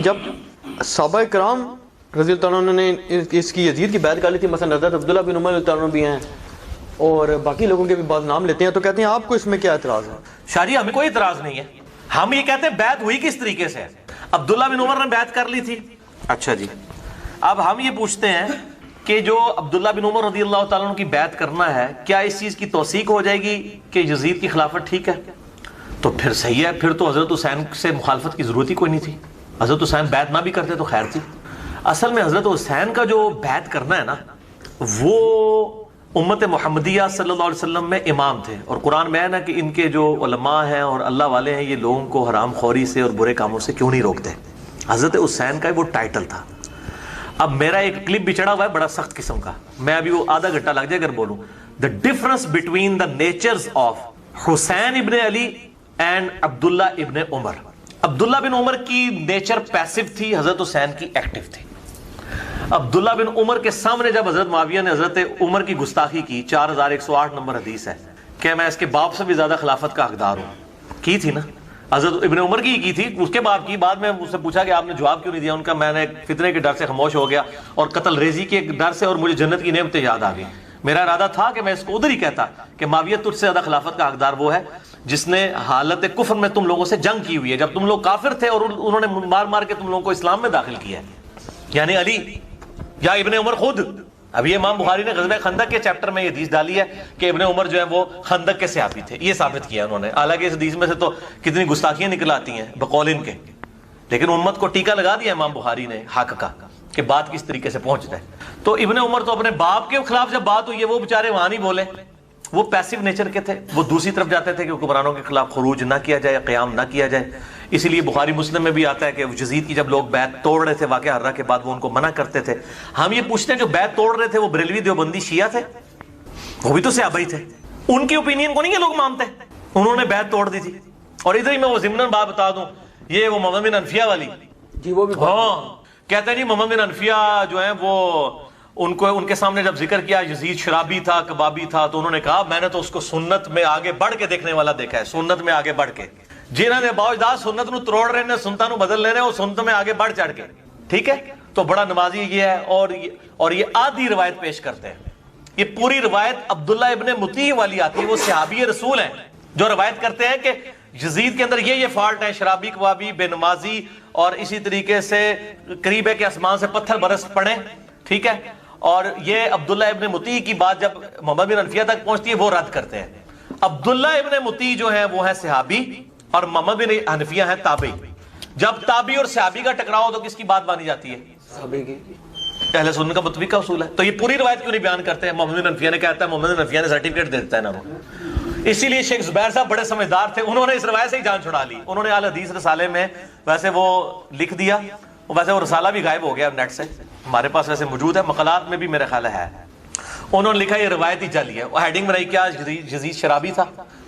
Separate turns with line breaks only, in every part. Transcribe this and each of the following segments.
جب صحابہ کرام رضی اللہ عنہ نے اس کی یزید کی بیعت کر لی تھی، مثلا حضرت عبداللہ بن عمر رضی اللہ عنہ بھی ہیں اور باقی لوگوں کے بھی بعض نام لیتے ہیں، تو کہتے ہیں آپ کو اس میں کیا اعتراض ہے؟
شاہ جی ہمیں کوئی اعتراض نہیں ہے، ہم یہ کہتے ہیں بیعت ہوئی کس طریقے سے ہے۔ عبداللہ بن عمر نے بیعت کر لی تھی، اچھا جی، اب ہم یہ پوچھتے ہیں کہ جو عبداللہ بن عمر رضی اللہ تعالیٰ عنہ کی بیعت کرنا ہے، کیا اس چیز کی توثیق ہو جائے گی کہ یزید کی خلافت ٹھیک ہے؟ تو پھر صحیح ہے، پھر تو حضرت حسین سے مخالفت کی ضرورت ہی کوئی نہیں تھی، حضرت حسین بیعت نہ بھی کرتے تو خیر تھی۔ اصل میں حضرت حسین کا جو بیعت کرنا ہے نا، وہ امت محمدیہ صلی اللہ علیہ وسلم میں امام تھے، اور قرآن میں ہے نا کہ ان کے جو علماء ہیں اور اللہ والے ہیں، یہ لوگوں کو حرام خوری سے اور برے کاموں سے کیوں نہیں روکتے؟ حضرت حسین کا وہ ٹائٹل تھا۔ اب میرا ایک کلپ بھی چڑھا ہوا ہے بڑا سخت قسم کا، میں ابھی وہ آدھا گھنٹہ لگ جائے اگر بولوں، the difference between the natures of Hussain ibn Ali and عبداللہ ابن عمر۔ عبداللہ بن عمر کی نیچر پیسو تھی، حضرت حسین کی ایکٹیو تھی۔ عبداللہ بن عمر کے سامنے جب حضرت معاویہ نے حضرت عمر کی گستاخی کی، 4108 نمبر حدیث ہے کہ میں اس کے باپ سے بھی زیادہ خلافت کا حقدار ہوں، کی تھی نا، حضرت ابن عمر کی تھی، اس کے باپ کی۔ بعد میں اس سے پوچھا کہ آپ نے جواب کیوں نہیں دیا، ان کا میں نے فتنے کے ڈر سے خاموش ہو گیا اور قتل ریزی کے ڈر سے، اور مجھے جنت کی نعمتیں یاد آ گئی۔ میرا ارادہ تھا کہ میں اس کو ادھر ہی کہتا کہ معاویہ تجھ سے زیادہ خلافت کا حقدار وہ ہے جس نے حالت کفر میں تم لوگوں سے جنگ کی ہوئی ہے، جب تم لوگ کافر تھے اور انہوں نے مار مار کے تم لوگوں کو اسلام میں داخل کیا ہے، یعنی علی یا ابن عمر خود۔ اب یہ امام بخاری نے غزوہ خندق کے چیپٹر میں یہ حدیث ڈالی ہے کہ ابن عمر جو ہے وہ خندق کے صحابی تھے، یہ ثابت کیا انہوں نے۔ حالانکہ اس حدیث میں سے تو کتنی گستاخیاں نکل آتی ہیں بقول ان کے، لیکن امت کو ٹیکا لگا دیا امام بخاری نے حق کا کہ بات کس طریقے سے پہنچتا ہے۔ تو ابن عمر تو اپنے باپ کے خلاف جب بات ہوئی ہے، وہ بیچارے وہاں نہیں بولے، وہ پیسو نیچر کے تھے، وہ دوسری طرف جاتے تھے کہ حکمرانوں کے خلاف خروج نہ کیا جائے، قیام نہ کیا جائے۔ اسی لیے بخاری مسلم میں بھی آتا ہے کہ یزید کی جب لوگ بیعت توڑ رہے تھے واقعہ حرہ کے بعد، وہ ان کو منع کرتے تھے۔ ہم یہ پوچھتے ہیں جو بیعت توڑ رہے تھے وہ بریلوی دیوبندی شیعہ تھے؟ وہ بھی تو صحابہ ہی تھے، ان کی اوپینین کو نہیں یہ لوگ مانتے، انہوں نے بیعت توڑ دی تھی۔ اور ادھر ہی میں وہ ضمناً بات بتا دوں، یہ وہ محمد بن انفیہ والی،
جی وہ بھی
کہتے ہیں جی محمد بن انفیہ جو ہیں وہ ان کے سامنے جب ذکر کیا یزید شرابی تھا، کبابی تھا، تو انہوں نے کہا میں نے تو اس کو سنت میں آگے بڑھ کے دیکھنے والا دیکھا ہے، سنت میں آگے بڑھ کے۔ جنہوں نے باوجداد سنت نو تروڑ رہے ہیں، سنتا نو بدل لے رہے ہیں، وہ سنت میں آگے بڑھ چڑھ کے، ٹھیک ہے، تو بڑا نمازی یہ ہے۔ اور یہ آدھی روایت پیش کرتے ہیں، یہ پوری روایت عبداللہ ابن مطیع والی آتی ہے، وہ صحابی رسول ہیں جو روایت کرتے ہیں کہ یزید کے اندر یہ فالٹ ہے، شرابی، کبابی، بے نمازی، اور اسی طریقے سے قریب ہے کہ آسمان سے پتھر برس پڑے، ٹھیک ہے۔ اور یہ عبداللہ ابن مطیع کی بات جب محمد بن انفیہ تک پہنچتی ہے، وہ رد کرتے ہیں۔ عبداللہ ابن مطیع جو ہیں وہ ہیں صحابی، اور محمد بن حنفیہ ہیں تابعی۔ جب تابعی اور صحابی کا ٹکراؤ تو کس کی بات مانی جاتی ہے؟ صحابی کی۔ اہل سنت کا متفق کا اصول ہے۔ تو یہ پوری روایت کیوں نہیں بیان کرتے ہیں؟ محمد بن حنفیہ نے کہتا ہے، محمد بن حنفیہ نے سرٹیفکیٹ دے دیتا ہے نا وہ۔ اسی لیے شیخ زبیر صاحب بڑے سمجھدار تھے، انہوں نے اس روایت سے ہی جان چھڑا لی۔ انہوں نے اہل حدیث رسالے میں ویسے وہ لکھ دیا، ویسے وہ رسالہ بھی غائب ہو گیا نیٹ سے، ہمارے پاس ویسے موجود ہے، مقالات میں بھی میرے خیال ہے۔ انہوں نے لکھا یہ روایت ہی جعلی ہے، وہ ہیڈنگ بنائی کیا یزید شرابی تھا،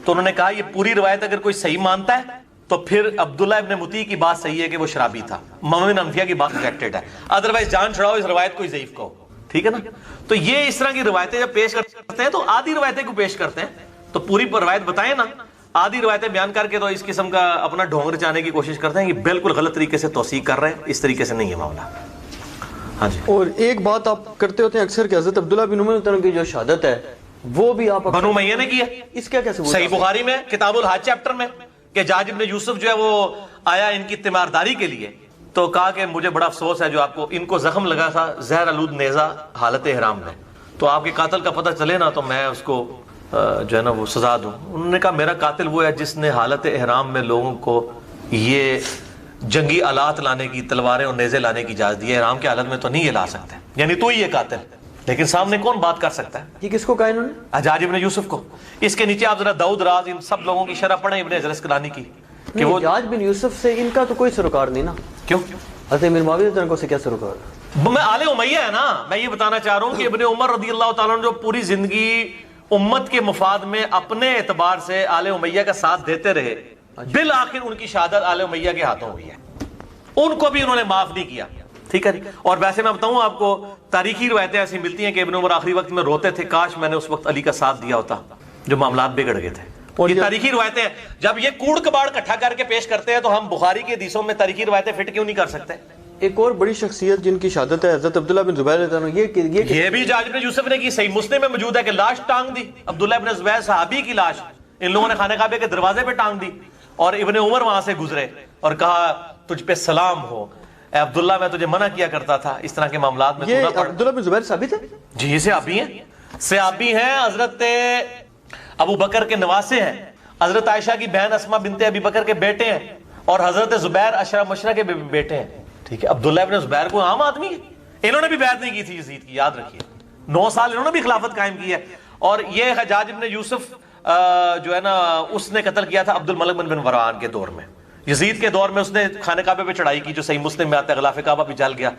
تو انہوں نے کہا یہ پوری روایت اگر کوئی صحیح مانتا ہے تو پھر عبداللہ ابن مطیع کی بات صحیح ہے کہ وہ شرابی تھا، محمد بن حنفیہ کی بات ریجیکٹڈ ہے، ادروائز جان چھڑاؤ اس روایت کو ضعیف کو، ٹھیک ہے نا۔ تو یہ اس طرح کی روایتیں جب پیش کرتے ہیں تو آدھی روایتیں کو پیش کرتے ہیں، تو پوری روایت بتائیں نا، آدھی روایتیں بیان کر کے تو اس قسم کا اپنا ڈھونگ رچانے کی کوشش کرتے ہیں، یہ بالکل غلط طریقے سے توثیق کر رہے ہیں، اس طریقے سے نہیں ہے معاملہ۔ ہاں جی،
اور ایک بات آپ کرتے ہوتے ہیں اکثر کہ حضرت عبداللہ بن عمر کی جو شہادت ہے وہ بھی آپ
بنو امیہ نے کی ہے،
اس کا کیسے
صحیح بخاری میں کتاب الحج چیپٹر میں کہ جاج ابن یوسف جو ہے وہ آیا ان کی تیمارداری کے لیے، تو کہا کہ مجھے بڑا افسوس ہے جو آپ کو، ان کو زخم لگا تھا زہر آلود نیزہ حالت احرام میں، تو آپ کے قاتل کا پتہ چلے نا تو میں اس کو جو ہے نا وہ سزا دوں۔ انہوں نے کہا میرا قاتل وہ ہے جس نے حالت احرام میں لوگوں کو یہ جنگی آلات لانے کی، تلواریں اور نیزے لانے کی اجازت دی ہے، احرام کی حالت میں تو نہیں یہ لا سکتے، یعنی تو ہی یہ قاتل، لیکن سامنے کون بات کر سکتا ہے؟
یہ کس کو کہا انہوں نے؟
حجاج ابن یوسف کو۔ اس کے نیچے آپ ذرا داؤد راز ان سب لوگوں کی شرح پڑھیں ابن حجر اسقلانی کی کہ وہ
حجاج بن یوسف سے ان کا تو کوئی سروکار نہیں نا،
کیوں؟
حضرت امیر معاویہ کو سے کیا سروکار؟
میں آل امیہ ہے نا، میں یہ بتانا چاہ رہا ہوں کہ ابن عمر رضی اللہ تعالیٰ عنہ جو پوری زندگی امت کے مفاد میں اپنے اعتبار سے آل امیہ کا ساتھ دیتے رہے، بالآخر ان کی شہادت آل امیہ کے ہاتھوں ہوئی ہے، ان کو بھی انہوں نے معاف نہیں کیا، ٹھیک ہے۔ اور ویسے میں بتاؤں آپ کو تاریخی روایتیں ایسی ملتی ہیں کہ ابن عمر آخری وقت میں روتے تھے، کاش میں نے اس وقت علی کا ساتھ دیا ہوتا، جو معاملات بگڑ گئے تھے۔
اور
یہ تاریخی روایتیں ہیں. جب یہ کوڑ کباڑ اکٹھا کر کے پیش کرتے ہیں تو ہم بخاری کی حدیثوں میں تاریخی روایتیں فٹ کیوں نہیں کر سکتے؟
ایک اور بڑی شخصیت جن کی شہادت ہے حضرت عبداللہ بن زبیر رضی اللہ عنہ،
یہ بھی حجاج بن یوسف نے کی. صحیح مسلم میں موجود ہے کہ لاش ٹانگ دی، عبداللہ بن زبیر صحابی کی لاش ان لوگوں نے خانہ کعبے کے دروازے پہ ٹانگ دی، اور ابن عمر وہاں سے گزرے اور کہا تجھ پہ سلام ہو اے عبداللہ، میں تجھے منع کیا کرتا تھا اس طرح کے معاملات میں.
یہ عبداللہ بن زبیر ثابت ہے؟
جی یہ صحابی ہیں، صحابی ہیں، حضرت ابو بکر کے نواسے ہیں، حضرت عائشہ کی بہن اسما بنت ابی بکر کے بیٹے ہیں، اور حضرت زبیر عشرہ مشرہ کے بیٹے ہیں. ٹھیک ہے، عبداللہ ابن زبیر کو عام آدمی ہے، انہوں نے بھی بیعت نہیں کی تھی یزید کی، یاد رکھیے. 9 سال انہوں نے بھی خلافت قائم کی ہے. اور یہ حجاج ابن یوسف جو ہے نا اس نے قتل کیا تھا عبد الملک بن مروان کے دور میں. یزید کے دور میں اس نے خانہ کعبے پہ چڑھائی کی جو صحیح مسلم میں آتا ہے، غلاف کعبہ بھی جل گیا.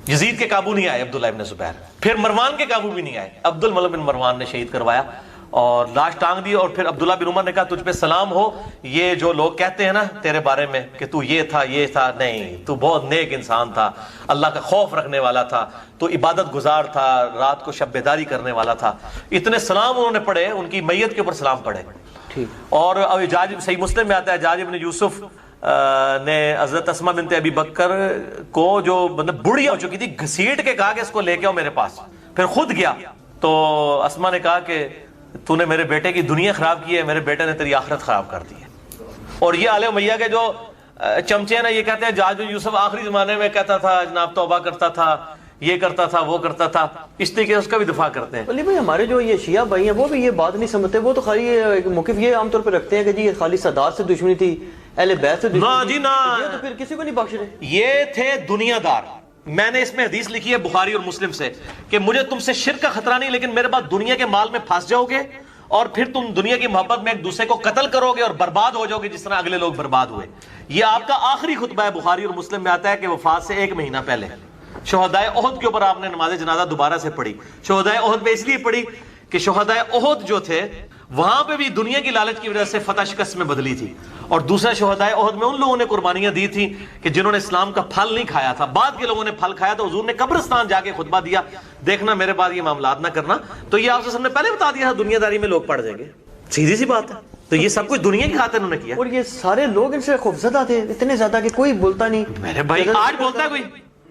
یزید کے قابو نہیں آئے عبداللہ ابن زبیر، پھر مروان کے قابو بھی نہیں آئے، عبد الملک بن مروان نے شہید کروایا اور لاش ٹانگ دی. اور پھر عبداللہ بن عمر نے کہا تجھ پہ سلام ہو، یہ جو لوگ کہتے ہیں نا تیرے بارے میں کہ تو یہ تھا یہ تھا، نہیں، تو بہت نیک انسان تھا، اللہ کا خوف رکھنے والا تھا، تو عبادت گزار تھا، رات کو شب بیداری کرنے والا تھا. اتنے سلام انہوں نے پڑھے، ان کی میت کے اوپر سلام پڑھے. اور صحیح مسلم میں آتا ہے حجاج بن یوسف نے حضرت اسما بنت ابی بکر کو جو مطلب بڑھیا ہو چکی تھی گھسیٹ کے کہا کہ اس کو لے کے آؤ میرے پاس. پھر خود گیا تو اسما نے کہا کہ تو نے میرے بیٹے کی دنیا خراب کی ہے، میرے بیٹے نے تیری آخرت خراب کر دی ہے. اور یہ آل امیہ کے جو چمچے ہیں نا، یہ کہتے ہیں حجاج بن یوسف آخری زمانے میں کہتا تھا جناب توبہ کرتا تھا، یہ کرتا تھا وہ کرتا تھا، اس طریقے سے اس کا بھی دفاع کرتے ہیں.
علی بھائی ہمارے جو یہ شیعہ بھائی ہیں وہ بھی یہ بات نہیں سمجھتے، وہ تو خالی موقف یہ عام طور پہ رکھتے ہیں کہ جی خالی سادات سے دشمنی تھی، اہل بیت سے دشمنی
نا جی نا،
یہ تو پھر کسی کو نہیں بخش رہے.
یہ تھے دنیا دار. میں نے اس میں حدیث لکھی ہے بخاری اور مسلم سے کہ مجھے تم سے شرک کا خطرہ نہیں، لیکن میرے بعد دنیا کے مال میں پھنس جاؤ گے اور پھر تم دنیا کی محبت میں ایک دوسرے کو قتل کرو گے اور برباد ہو جاؤ گے جس طرح اگلے لوگ برباد ہوئے. یہ آپ کا آخری خطبہ ہے. بخاری اور مسلم میں آتا ہے کہ وفات سے 1 مہینہ پہلے شہدائے احد کے اوپر آپ نے نماز جنازہ دوبارہ سے پڑھی. شہدائے احد پہ اس لیے پڑھی کہ شہدائے احد جو تھے وہاں پہ بھی دنیا کی لالچ کی وجہ سے فتح شکست میں بدلی تھی، اور دوسرا شہدائے احد میں ان لوگوں نے قربانیاں دی تھیں کہ جنہوں نے اسلام کا پھل نہیں کھایا تھا. بعد کے لوگوں نے پھل کھایا تو حضور نے قبرستان جا کے خطبہ دیا، دیکھنا میرے بعد یہ معاملات نہ کرنا. تو یہ آپ سے ہم نے پہلے بتا دیا تھا دنیا داری میں لوگ پڑ جائیں گے، سیدھی سی بات ہے. تو یہ سب کچھ دنیا کی خاطر انہوں نے کیا.
اور یہ سارے لوگ ان سے خوفزدہ تھے اتنے زیادہ کہ کوئی بولتا نہیں.
میرے بھائی آج بولتا ہے کوئی؟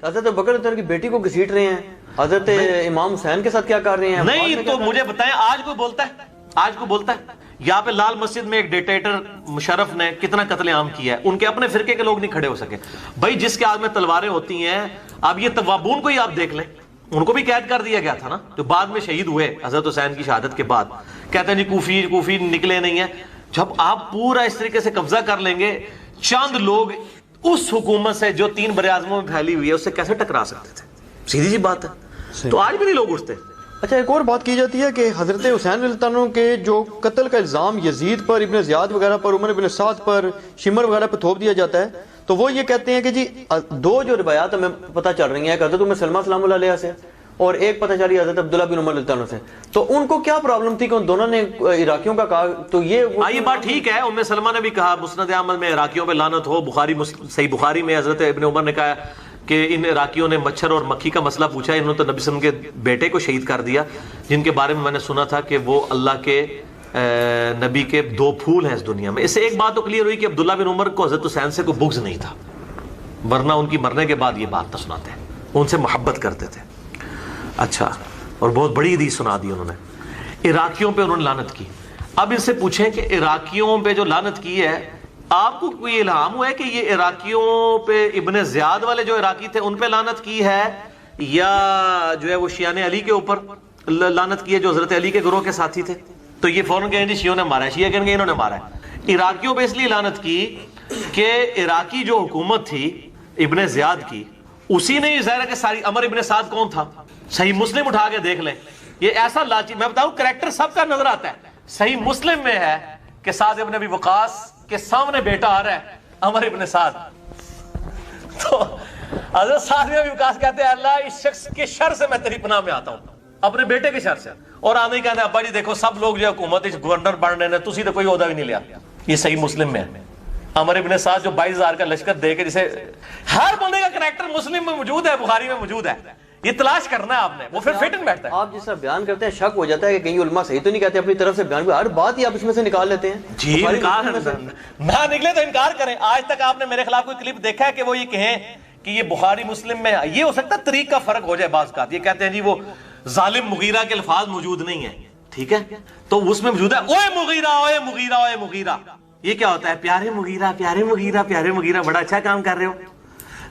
حضرت بکر رضی اللہ عنہ کی بیٹی کو گھسیٹ رہے ہیں، حضرت امام حسین کے ساتھ کیا کر رہے ہیں.
نہیں تو مجھے بتائیں آج کوئی بولتا ہے؟ آج کوئی بولتا ہے؟ یہاں پہ لال مسجد میں ایک ڈکٹیٹر مشرف نے کتنا قتل عام کیا ہے، ان کے اپنے فرقے کے لوگ نہیں کھڑے ہو سکے. بھائی جس کے ہاتھ میں تلواریں ہوتی ہیں، اب یہ توابون کو ہی آپ دیکھ لیں، ان کو بھی قید کر دیا گیا تھا نا، جو بعد میں شہید ہوئے حضرت حسین کی شہادت کے بعد. کہتے ہیں نہیں کوفی نکلے نہیں ہیں. جب آپ پورا اس طریقے سے قبضہ کر لیں گے، چند لوگ اس حکومت سے جو 3 براعظموں میں پھیلی ہوئی ہے اس سے کیسے ٹکرا سکتے تھے؟ سیدھی سی بات ہے. تو آج بھی نہیں لوگ اٹھتے.
اچھا ایک اور بات کی جاتی ہے کہ حضرت حسین رضی اللہ عنہ کے جو قتل کا الزام یزید پر، ابن زیاد وغیرہ پر، عمر بن سعد پر، شمر وغیرہ پر تھوپ دیا جاتا ہے، تو وہ یہ کہتے ہیں کہ جی 2 جو روایات ہمیں پتہ چل رہی ہیں، حضرت ام سلمہ سلام اللہ علیہ سے اور ایک پتہ چلی حضرت عبداللہ بن عمر رضی اللہ عنہ سے. تو ان کو کیا پرابلم تھی کہ ان دونوں نے عراقیوں کا کہا؟ تو یہ
بات ٹھیک ہے. ام سلمہ نے بھی کہا مسند احمد میں عراقیوں پہ لعنت ہو. صحیح بخاری میں حضرت ابن عمر نے کہا کہ ان عراقیوں نے مچھر اور مکھی کا مسئلہ پوچھا، انہوں نے تو نبی صلی اللہ علیہ وسلم کے بیٹے کو شہید کر دیا، جن کے بارے میں نے سنا تھا کہ وہ اللہ کے نبی کے 2 پھول ہیں اس دنیا میں. اس سے ایک بات تو کلیئر ہوئی کہ عبداللہ بن عمر کو حضرت حسین سے کوئی بغض نہیں تھا، ورنہ ان کی مرنے کے بعد یہ بات نہ سناتے، ان سے محبت کرتے تھے. اچھا، اور بہت بڑی حدیث سنا دی انہوں نے. عراقیوں پہ انہوں نے لعنت کی. اب ان سے پوچھیں کہ عراقیوں پہ جو لعنت کی ہے، آپ کو کوئی الہام ہوا ہے کہ یہ عراقیوں پہ ابن زیاد والے جو عراقی تھے ان پہ لعنت کی ہے، یا جو ہے وہ شیعان علی کے اوپر لعنت کی ہے جو حضرت علی کے گروہ کے ساتھی تھے؟ تو یہ فوراً کہیں گے شیعوں نے مارا ہے، شیعہ کہیں گے انہوں نے مارا ہے. عراقیوں پہ اس لیے لعنت کی کہ عراقی جو حکومت تھی ابن زیاد کی، اسی نے یہ ظاہر ہے کہ ساری. عمر ابن سعد کون تھا؟ صحیح مسلم اٹھا کے دیکھ لیں. یہ ایسا لاچی، میں بتاؤں کریکٹر سب کا نظر آتا ہے. صحیح مسلم میں ہے کہ سعد ابن ابی وقاص کے سامنے بیٹا آ رہا ہے عمر ابن سعد، تو حضرت سعد ابن ابی وقاص کہتے ہیں اللہ اس شخص کے شر سے میں تیری پناہ میں آتا ہوں، اپنے بیٹے کے شر سے. اور آنے ہی کہتے ہیں ابا جی دیکھو سب لوگ جو حکومت گورنر بن رہے ہیں، تسی تو کوئی عہدہ بھی نہیں لیا. یہ صحیح مسلم میں ہے. عمر ابن سعد جو 22,000 کا لشکر دے کے، جسے ہر بندے کا کریکٹر مسلم میں موجود ہے، بخاری میں موجود ہے. یہ تلاش کرنا ہے آپ نے, وہ پھر فٹ ان بیٹھتا ہے.
آپ جس طرح بیان کرتے ہیں شک ہو جاتا ہے کہ کہیں علماء صحیح تو نہیں کہتے اپنی طرف سے بیان, ہر بات ہی آپ اس میں سے نکال لیتے ہیں.
جی انکار نہ نکلے تو انکار کریں. آج تک آپ نے میرے خلاف کوئی کلپ دیکھا ہے کہ وہ یہ کہیں کہ یہ بخاری مسلم میں, یہ ہو سکتا ہے طریق کا فرق ہو جائے بعض کا, یہ کہتے ہیں جی وہ ظالم مغیرہ کے الفاظ موجود نہیں ہیں, ٹھیک ہے, تو اس میں موجود ہے اوے مغیرہ اوے مغیرہ اوے مغیرہ. یہ کیا ہوتا ہے؟ پیارے مغیرہ پیارے مغیرہ پیارے مغیرہ, بڑا اچھا کام کر رہے ہو.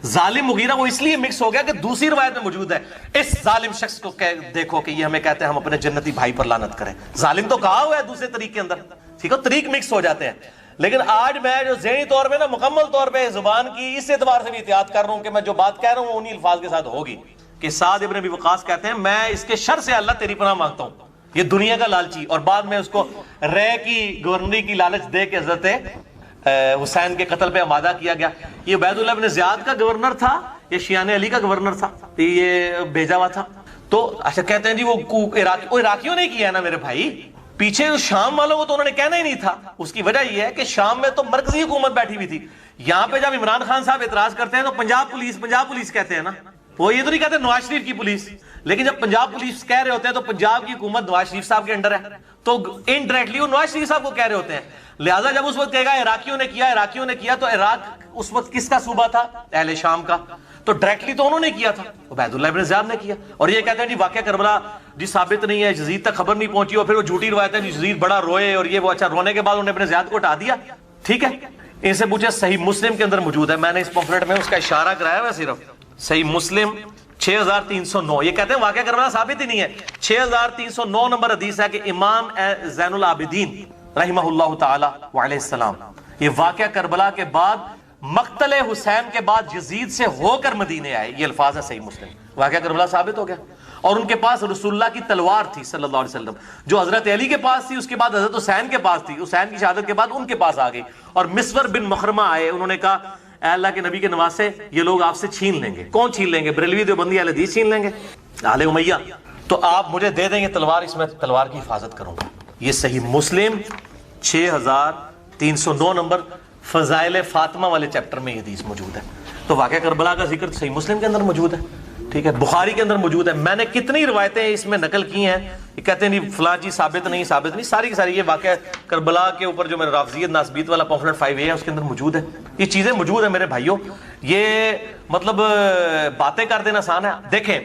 ظالم مغیرہ وہ اس لیے مکس ہو گیا کہ دوسری روایت میں موجود ہے اس ظالم شخص کو دیکھو کہ یہ ہمیں کہتے ہیں ہم اپنے جنتی بھائی پر لعنت کریں. ظالم تو کہا ہوا ہے دوسرے طریق کے اندر, ٹھیک ہے, طریق مکس ہو جاتے ہیں. لیکن آج میں جو ذہنی طور پہ نا مکمل طور پہ زبان کی اس اعتبار سے بھی احتیاط کر رہا ہوں کہ میں جو بات کہہ رہا ہوں وہ انہی الفاظ کے ساتھ ہوگی کہ سعد ابن ابی وقاص کہتے ہیں میں اس کے شر سے اللہ تیری پناہ مانگتا ہوں, یہ دنیا کا لالچی. اور بعد میں اس کو رے کی گورنری کی لالچ دے کے حضرت حسین کے قتل پہ آمادہ کیا گیا. یہ عبید اللہ بن زیاد کا گورنر تھا, یہ شیان علی کا گورنر تھا, یہ بھیجا ہوا تھا. تو اچھا کہتے ہیں جی وہ عراقیوں نے کیا ہے نا میرے بھائی, پیچھے شام والوں کو تو انہوں نے کہنا ہی نہیں تھا. اس کی وجہ یہ ہے کہ شام میں تو مرکزی حکومت بیٹھی ہوئی تھی. یہاں پہ جب عمران خان صاحب اعتراض کرتے ہیں تو پنجاب پولیس کہتے ہیں نا, وہ یہ تو نہیں کہتے نواز شریف کی پولیس. لیکن جب پنجاب پولیس کہہ رہے ہوتے ہیں تو پنجاب کی حکومت نواز شریف صاحب کے انڈر ہے, تو انڈائریکٹلی وہ نواز شریف صاحب کو کہہ رہے ہوتے ہیں. لہٰذا جب اس وقت کہے گا عراقیوں نے کیا تو عراق اس وقت کس کا صوبہ تھا؟ اہل شام کا. تو ڈائریکٹلی تو انہوں نے کیا تھا, عبید اللہ بن زیاد نے کیا. اور یہ کہتے ہیں جی واقعہ کربلا جی ثابت نہیں ہے, یزید تک خبر نہیں پہنچی, اور پھر وہ جھوٹی روایت ہے جی یزید بڑا روئے اور یہ وہ. اچھا رونے کے بعد انہوں نے اپنے زیاد کو ہٹا دیا, ٹھیک ہے. ان سے پوچھے صحیح مسلم کے اندر موجود ہے, میں نے اس پمفلٹ میں اس کا اشارہ کرایا ہوا صرف. صحیح مسلم 6309, یہ کہتے ہیں واقعہ کربلا ثابت ہی نہیں ہے. 6309 نمبر حدیث ہے کہ امام زین العابدین رحمہ اللہ تعالی وعلیہ السلام یہ واقعہ کربلا کے بعد مقتل حسین کے بعد یزید سے ہو کر مدینے آئے. یہ الفاظ ہے صحیح مسلم. واقعہ کربلا ثابت ہو گیا. اور ان کے پاس رسول اللہ کی تلوار تھی صلی اللہ علیہ وسلم, جو حضرت علی کے پاس تھی, اس کے بعد حضرت حسین کے پاس تھی, حسین کی شہادت کے بعد ان کے پاس آ گئی. اور مسور بن مخرمہ آئے, انہوں نے کہا اے اللہ کے نبی کے نواسے یہ لوگ آپ سے چھین لیں گے. کون چھین لیں گے؟ بریلوی دیوبندی اہل حدیث چھین لیں گے, اہل امیہ. تو آپ مجھے دے دیں گے تلوار, اس میں تلوار کی حفاظت کروں گا. یہ صحیح مسلم 6309 نمبر فضائل فاطمہ والے چیپٹر میں یہ حدیث موجود ہے. تو واقعہ کربلا کا ذکر صحیح مسلم کے اندر موجود ہے, ٹھیک ہے, بخاری کے اندر موجود ہے. میں نے کتنی روایتیں اس میں نقل کی ہیں, یہ کہتے ہیں نہیں فلاں چیز ثابت نہیں, ساری کی ساری یہ واقعہ کربلا کے اوپر جو میرا رافضیت ناسبیت والا پمفلٹ 5A ہے اس کے اندر موجود ہے. یہ چیزیں موجود ہیں میرے بھائیوں. یہ مطلب باتیں کر دینا آسان ہے. دیکھیں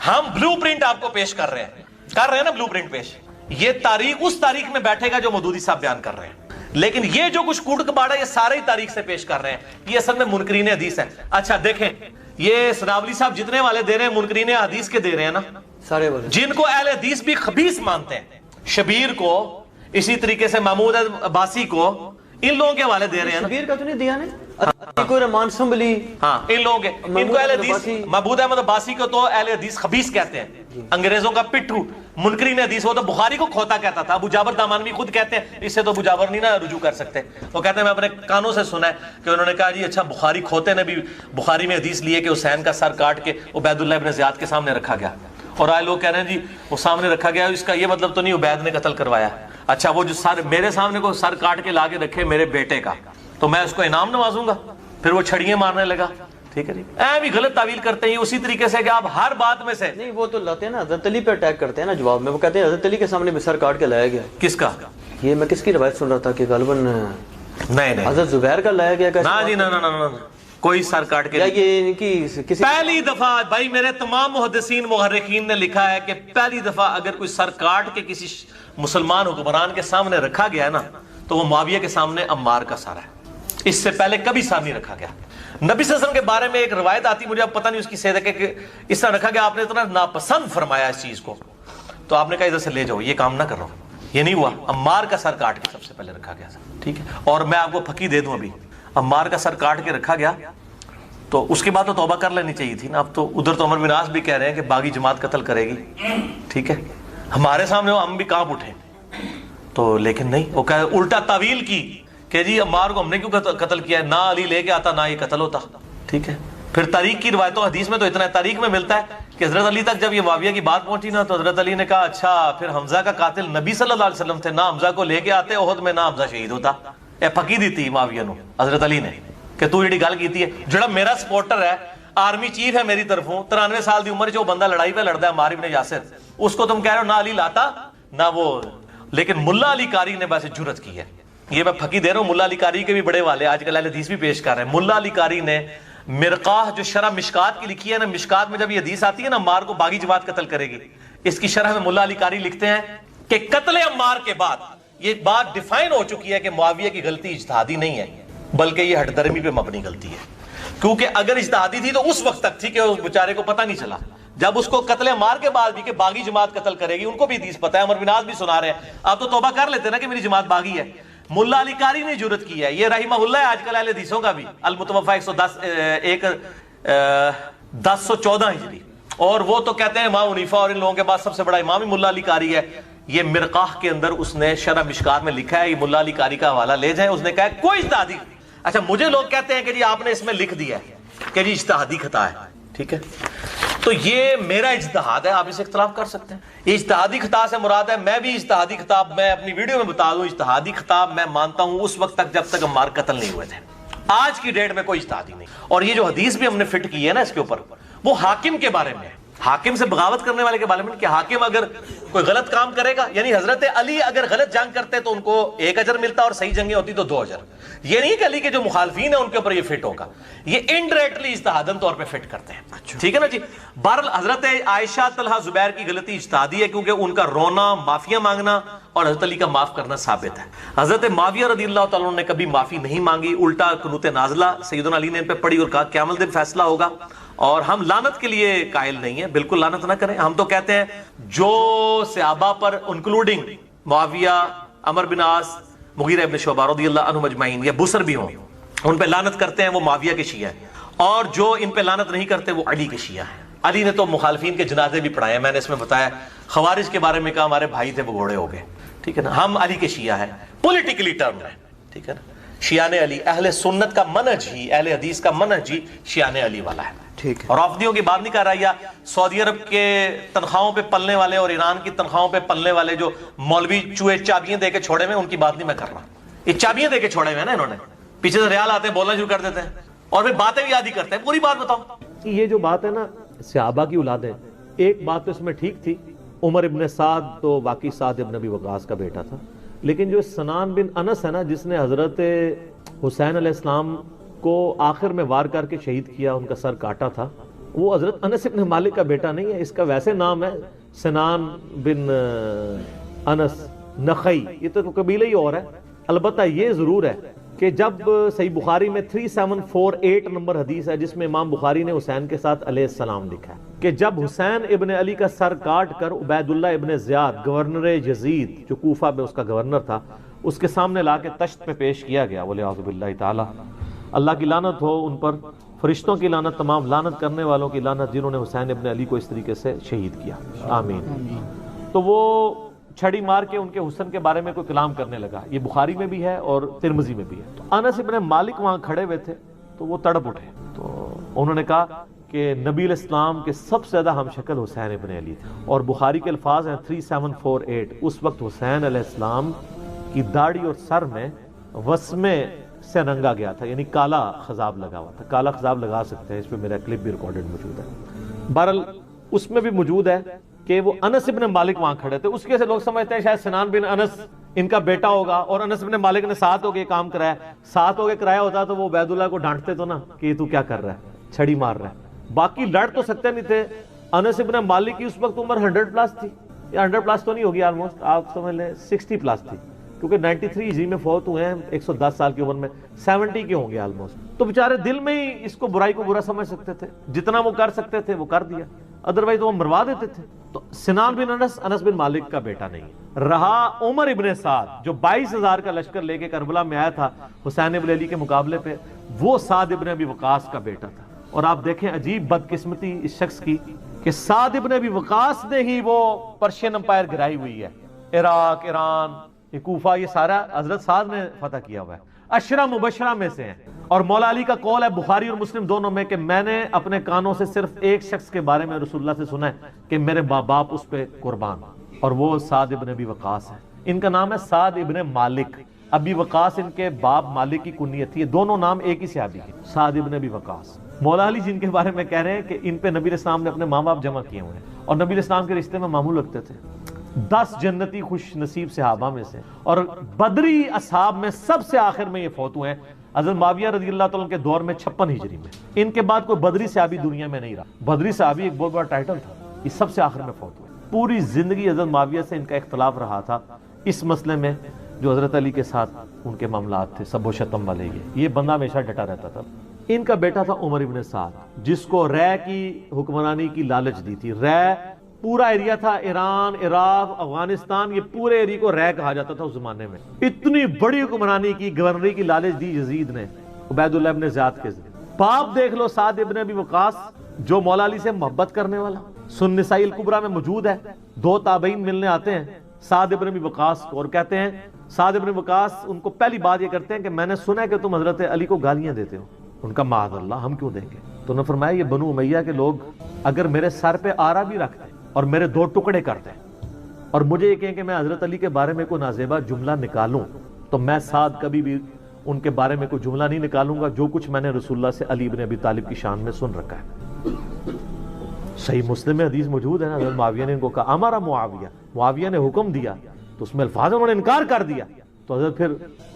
ہم بلو پرنٹ آپ کو پیش کر رہے ہیں نا, بلو پرنٹ پیش. یہ تاریخ اس تاریخ میں بیٹھے گا جو مودودی صاحب بیان کر رہے ہیں, لیکن یہ جو کچھ کوڑ کباڑا یہ سارے ہی تاریخ سے پیش کر رہے ہیں. یہ اصل میں منکرین حدیث ہے. اچھا دیکھیں یہ سنابلی صاحب جتنے والے دے رہے ہیں منکرین حدیث کے دے رہے ہیں نا, سارے والے جن کو اہل حدیث بھی خبیث مانتے ہیں. شبیر کو, اسی طریقے سے محمود عباسی کو, ان لوگوں کے حوالے دے رہے ہیں نا. شبیر کا تو نہیں دیا نا, کوئی رحمان سنبلی, ہاں ان لوگوں کے, ان کو اہل حدیث محمود احمد عباسی کو تو اہل حدیث خبیث کہتے ہیں, انگریزوں کا پٹھو. منکرین حدیث وہ تو بخاری کو کھوتا کہتا تھا. ابو جابر دامانوی خود کہتے ہیں, اس سے تو ابو جابر نہیں نا رجوع کر سکتے, وہ کہتے ہیں میں اپنے کانوں سے سنا ہے کہ انہوں نے کہا جی اچھا بخاری کھوتے نے بھی بخاری میں حدیث لیے کہ حسین کا سر کاٹ کے عبید اللہ ابن زیاد کے سامنے رکھا گیا. اور آئے لوگ کہہ رہے ہیں جی وہ سامنے رکھا گیا, اس کا یہ مطلب تو نہیں عبید نے قتل کروایا. اچھا وہ جو سر میرے سامنے کو سر کاٹ کے لا کے رکھے میرے بیٹے کا, تو میں اس کو انعام نوازوں گا. پھر وہ چھڑیاں مارنے لگا, ٹھیک ہے جی. بھی غلط تعویل کرتے ہیں اسی طریقے سے کہ آپ ہر بات میں سے نہیں, وہ تو لاتے ہیں نا حضرت علی پہ اٹیک کرتے ہیں نا جواب میں. وہ کہتے ہیں حضرت علی کے سامنے بھی سر کاٹ کے لایا گیا. کس کا؟ یہ میں کس کی روایت سن رہا تھا کہ غالباً نہیں حضرت زبیر کا لایا گیا. نا جی نا کوئی سر کاٹ کے یہ کسی پہلی دفعہ بھائی میرے تمام محدثین محرخین نے لکھا ہے کہ پہلی دفعہ اگر کوئی سر کاٹ کے کسی مسلمان حکمران کے سامنے رکھا گیا ہے نا تو وہ معاویہ کے سامنے عمار کا سر ہے. اس سے پہلے کبھی سر نہیں رکھا گیا. نبی صلی اللہ علیہ وسلم کے بارے میں ایک روایت آتی, مجھے اب پتہ نہیں اس کی صحت ہے کہ اس طرح رکھا گیا, آپ نے اتنا ناپسند فرمایا اس چیز کو, تو آپ نے کہا ادھر سے لے جاؤ, یہ کام نہ کرو. یہ نہیں ہوا. عمار کا سر کاٹ کے سب سے پہلے رکھا گیا, ٹھیک ہے. اور میں آپ کو پھکی دے دوں, ابھی عمار کا سر کاٹ کے رکھا گیا تو اس کے بعد تو توبہ کر لینی چاہیے تھی نا. اب تو ادھر تو عمر بن عاص بھی کہہ رہے ہیں کہ باغی جماعت قتل کرے گی, ٹھیک ہے. ہمارے سامنے ہم بھی کانپ اٹھے, تو لیکن نہیں, وہ کہ الٹا تعویل کی کہ جی عمار کو ہم نے کیوں قتل کیا ہے, نہ علی لے کے آتا نہ یہ قتل ہوتا, ٹھیک ہے. پھر تاریخ کی روایتوں حدیث میں تو اتنا ہے, تاریخ میں ملتا ہے کہ حضرت علی تک جب یہ معاویہ کی بات پہنچی نا تو حضرت علی نے کہا اچھا پھر حمزہ کا قاتل نبی صلی اللہ علیہ وسلم تھے, نہ حمزہ کو لے کے آتے احد میں, نہ حمزہ شہید ہوتا. اے پکی دیتی معاویہ نو حضرت علی نے کہ تو جڑی گل کیتی ہے, جڑا میرا سپورٹر ہے آرمی چیف ہے میری طرفوں, 93 سال دی عمر, جو بندہ لڑائی پہ لڑتا ہے عمار ابن یاسر, اس کو تم کہہ رہے ہو نہ علی لاتا نہ وہ. لیکن ملا علی قاری نے بس جرت کی ہے, یہ میں پھکی دے رہا ہوں, ملا علی قاری کے بھی بڑے والے آج کل اہل حدیث بھی پیش کر رہے ہیں. ملا علی قاری نے مرقاہ جو شرح مشکات کی لکھی ہے نا, مشکات میں جب یہ حدیث آتی ہے نا عمار کو باغی جماعت قتل کرے گی, اس کی شرح میں ملا علی قاری لکھتے ہیں کہ قتل عمار کے بعد یہ بات ڈیفائن ہو چکی ہے کہ معاویہ کی غلطی اجتہادی نہیں ہے بلکہ یہ ہٹ درمی پہ مبنی غلطی ہے, کیونکہ اگر اجتہادی تھی تو اس وقت تک تھی کہ اس بیچارے کو پتہ نہیں چلا. جب اس کو قتل عمار کے بعد بھی کہ باغی جماعت قتل کرے گی, ان کو بھی حدیث پتہ ہے, عمر بن عاص بھی سنا رہے ہیں, آپ تو توبہ کر لیتے نا کہ میری جماعت باغی ہے. ملا علی قاری نے جرت کی ہے, یہ رحمہ اللہ ہے آج کل اہل حدیثوں کا بھی, المتوفی 1014 ہجری, اور وہ تو کہتے ہیں امام حنیفہ اور ان لوگوں کے بعد سب سے بڑا امام ہی ملا علی قاری ہے. یہ مرقاہ کے اندر اس نے شرح مشکات میں لکھا ہے, یہ ملا علی قاری کا حوالہ لے جائیں, اس نے کہا ہے کوئی اجتہادی. اچھا مجھے لوگ کہتے ہیں کہ جی آپ نے اس میں لکھ دیا ہے کہ جی اجتہادی خطا ہے, ٹھیک ہے, تو یہ میرا اجتہاد ہے, آپ اسے اختلاف کر سکتے ہیں. یہ اجتہادی خطا سے مراد ہے, میں بھی اجتہادی خطاب میں اپنی ویڈیو میں بتا دوں, اجتہادی خطاب میں مانتا ہوں اس وقت تک جب تک عمار قتل نہیں ہوئے تھے. آج کی ڈیٹ میں کوئی اجتہادی نہیں. اور یہ جو حدیث بھی ہم نے فٹ کی ہے نا اس کے اوپر, وہ حاکم کے بارے میں ہے, حاکم سے بغاوت کرنے والے کے بارے میں, کہ حاکم اگر کوئی غلط کام کرے گا, یعنی حضرت علی اگر غلط جنگ کرتے تو ان کو 1 اجر ملتا اور صحیح جنگیں ہوتی تو 2 اجر. یہ نہیں کہ علی کے جو مخالفین ہیں ان کے اوپر یہ فٹ ہوگا, یہ انڈائریکٹلی اجتہادن طور پہ فٹ کرتے ہیں, ٹھیک ہے نا جی. بہرحال حضرت عائشہ طلحہ زبیر کی غلطی اجتہادی ہے, کیونکہ ان کا رونا, معافیاں مانگنا اور حضرت علی کا معاف کرنا ثابت ہے. حضرت معاویہ رضی اللہ تعالیٰ نے کبھی معافی نہیں مانگی, الٹا قنوت نازلہ سیدنا علی نے ان پہ پڑھی اور کہا قیامت دن فیصلہ ہوگا. اور ہم لعنت کے لیے قائل نہیں ہیں, بالکل لعنت نہ کریں. ہم تو کہتے ہیں جو صحابہ پر انکلوڈنگ معاویہ, عمر بن عاص, مغیرہ ابن شعبہ رضی اللہ عنہم اجمعین, یا بصر بھی ہوں, ان پہ لعنت کرتے ہیں وہ معاویہ کے شیعہ ہیں, اور جو ان پہ لعنت نہیں کرتے وہ علی کے شیعہ ہیں. علی نے تو مخالفین کے جنازے بھی پڑھائے ہیں, میں نے اس میں بتایا. خوارج کے بارے میں کہا ہمارے بھائی تھے وہ گھوڑے ہو گئے, ٹھیک ہے نا. ہم علی کے شیعہ ہیں پولیٹیکلی ٹرم ہے, ٹھیک ہے نا. شیعان علی, اہل سنت کا منہج ہی, اہل حدیث کا منہج ہی شیعان علی والا ہے,
ٹھیک ہے.
اور رافضیوں کی بات نہیں کر رہا, یا سعودی عرب کے تنخواہوں پہ پلنے والے اور ایران کی تنخواہوں پہ پلنے والے جو مولوی چوہے چابیاں دے کے چھوڑے ہوئے, ان کی بات نہیں میں کر رہا. یہ چابیاں دے کے چھوڑے ہوئے ہیں نا انہوں نے, پیچھے سے ریال آتے ہیں بولنا شروع کر دیتے ہیں اور پھر باتیں بھی یاد ہی کرتے ہیں. پوری بات بتاؤ.
یہ جو بات ہے نا صحابہ کی اولادیں, ایک بات تو اس میں ٹھیک تھی, عمر ابن سعد تو واقعی سعد ابن ابی وقاص کا بیٹا تھا, لیکن جو سنان بن انس ہے نا, جس نے حضرت حسین علیہ السلام کو آخر میں وار کر کے شہید کیا, ان کا سر کاٹا تھا, وہ حضرت انس ابن مالک کا بیٹا نہیں ہے. اس کا ویسے نام ہے سنان بن انس نخعی, یہ تو قبیلہ ہی اور ہے. البتہ یہ ضرور ہے کہ جب صحیح بخاری میں 3748 نمبر حدیث ہے جس میں امام بخاری نے حسین کے ساتھ علیہ السلام لکھا ہے کہ جب حسین ابن علی کا سر کاٹ کر عبید اللہ ابن زیاد گورنر یزید, جو کوفہ میں اس کا گورنر تھا, اس کے سامنے لا کے تشت پہ پیش کیا گیا, وَلِعَوْذُ بِاللَّهِ تعالی, اللہ کی لعنت ہو ان پر, فرشتوں کی لعنت, تمام لعنت کرنے والوں کی لعنت جنہوں نے حسین ابن علی کو اس طریقے سے شہید کیا, آمین. تو وہ چھڑی مار کے ان کے حسن کے بارے میں کوئی کلام کرنے لگا. یہ بخاری میں بھی ہے اور ترمذی میں بھی ہے. تو انس ابن مالک وہاں کھڑے ہوئے تھے تو وہ تڑپ اٹھے, تو انہوں نے کہا کہ نبی علیہ السلام کے سب سے زیادہ ہم شکل حسین ابن علی تھے, اور بخاری کے الفاظ ہیں 3748, اس وقت حسین علیہ السلام کی داڑھی اور سر میں وسمے سے رنگا گیا تھا, یعنی کالا خضاب لگا ہوا تھا. کالا خضاب لگا سکتے ہیں, اس پہ میرا کلپ بھی ریکارڈڈ موجود ہے. بہرحال اس میں بھی موجود ہے کہ وہ انس ابن مالک وہاں کھڑے تھے. اس کے سے لوگ سمجھتے ہیں شاید سنان بن انس ان کا بیٹا ہوگا, اور انس ابن مالک نے ساتھ ہو کے کام کرایا. ساتھ ہو کے کرایا ہوتا تو وہ عبید اللہ کو ڈانٹتے تو نا کہ تو کیا کر رہا ہے, چھڑی مار رہا ہے. باقی لڑ تو سکتے نہیں تھے. انس ابن مالک کی اس وقت عمر 100+ تھی, یا 100+ تو نہیں ہوگی, آلموسٹ آپ سمجھ لیں 60+ تھی, کیونکہ 93 ہجری میں فوت ہوئے ہیں, 110 سال کی عمر میں 70 کے ہوں گے آلموسٹ. تو بیچارے دل میں ہی اس کو برائی کو برا سمجھ سکتے تھے, جتنا وہ کر سکتے تھے وہ کر دیا, ادروائز وہ مروا دیتے تھے. تو سنان بن انس بن مالک کا بیٹا نہیں رہا. عمر ابن سعد جو 22,000 کا لشکر لے کے کربلا میں آیا تھا حسین ابن علی کے مقابلے پہ, وہ سعد ابن ابی وقاص کا بیٹا تھا. اور آپ دیکھیں عجیب بدقسمتی اس شخص کی کہ سعد ابن ابی وقاص نے ہی وہ پرشین امپائر گرائی ہوئی ہے, عراق, ایران, کوفہ, یہ سارا حضرت سعد نے فتح کیا ہوا ہے. اشرا مبشرہ میں سے ہیں. اور مولا علی کا قول ہے بخاری اور مسلم دونوں میں کہ میں نے اپنے کانوں سے صرف ایک شخص کے بارے میں رسول اللہ سے سنا ہے کہ میرے ماں باپ اس پہ قربان, اور وہ سعد ابن ابی وقاص ہے. ان کا نام ہے سعد ابن مالک. ابی وقاص ان کے باپ مالک کی کنیت تھی. یہ دونوں نام ایک ہی صحابی کے, سعد ابن ابی وقاص. مولا علی جن کے بارے میں کہہ رہے ہیں کہ ان پہ نبی علیہ السلام نے اپنے ماں باپ جمع کیے ہوئے ہیں اور نبی علیہ السلام کے رشتے میں معمول رکھتے تھے. 10 جنتی خوش نصیب صحابہ میں سے اور بدری اصحاب میں سب سے آخر میں یہ فوت ہوئے ہیں حضرت معاویہ رضی اللہ تعالیٰ کے دور میں 56 ہجری میں. ان کے بعد کوئی بدری صحابی دنیا میں نہیں رہا. بدری صحابی ایک بہت بڑا ٹائٹل تھا. یہ سب سے آخر میں فوت ہوئے. پوری زندگی حضرت معاویہ سے ان کا اختلاف رہا تھا اس مسئلے میں جو حضرت علی کے ساتھ ان کے معاملات تھے سب و شتم والے. یہ بندہ ہمیشہ ڈٹا رہتا تھا. ان کا بیٹا تھا عمر ابن سعد جس کو رے کی حکمرانی کی لالچ دی تھی. رے پورا ایریا تھا، ایران، عراق، افغانستان، یہ پورے ایریا کو رے کہا جاتا تھا اس زمانے میں. اتنی بڑی حکمرانی کی، گورنری کی لالچ دی یزید نے عبید اللہ ابن زیاد کے ذریعے. باپ دیکھ لو سعد ابن ابی وقاص جو مولا علی سے محبت کرنے والا، سن نسائی الکبریٰ میں موجود ہے. 2 تابعین ملنے آتے ہیں سعد ابن ابی وقاص کو اور کہتے ہیں، سعد ابن وقاص ان کو پہلی بات یہ کرتے ہیں کہ میں نے سنا ہے کہ تم حضرت علی کو گالیاں دیتے ہو. ان کا معاذ اللہ ہم کیوں دیں گے؟ تو انہوں نے فرمایا یہ بنو امیہ کے لوگ اگر میرے سر پہ آرا بھی رکھتے اور میرے 2 ٹکڑے کرتے اور مجھے یہ کہیں کہ میں حضرت علی کے بارے میں کوئی نازیبہ جملہ نکالوں تو میں سعد کبھی بھی ان کے بارے میں کوئی جملہ نہیں نکالوں گا جو کچھ میں نے رسول اللہ سے علی بن ابی طالب کی شان میں سن رکھا ہے. صحیح مسلم میں حدیث موجود ہے نا، حضرت معاویہ نے ان کو کہا امارا معاویہ نے حکم دیا تو اس میں الفاظ انہوں نے انکار کر دیا. تو حضرت پھر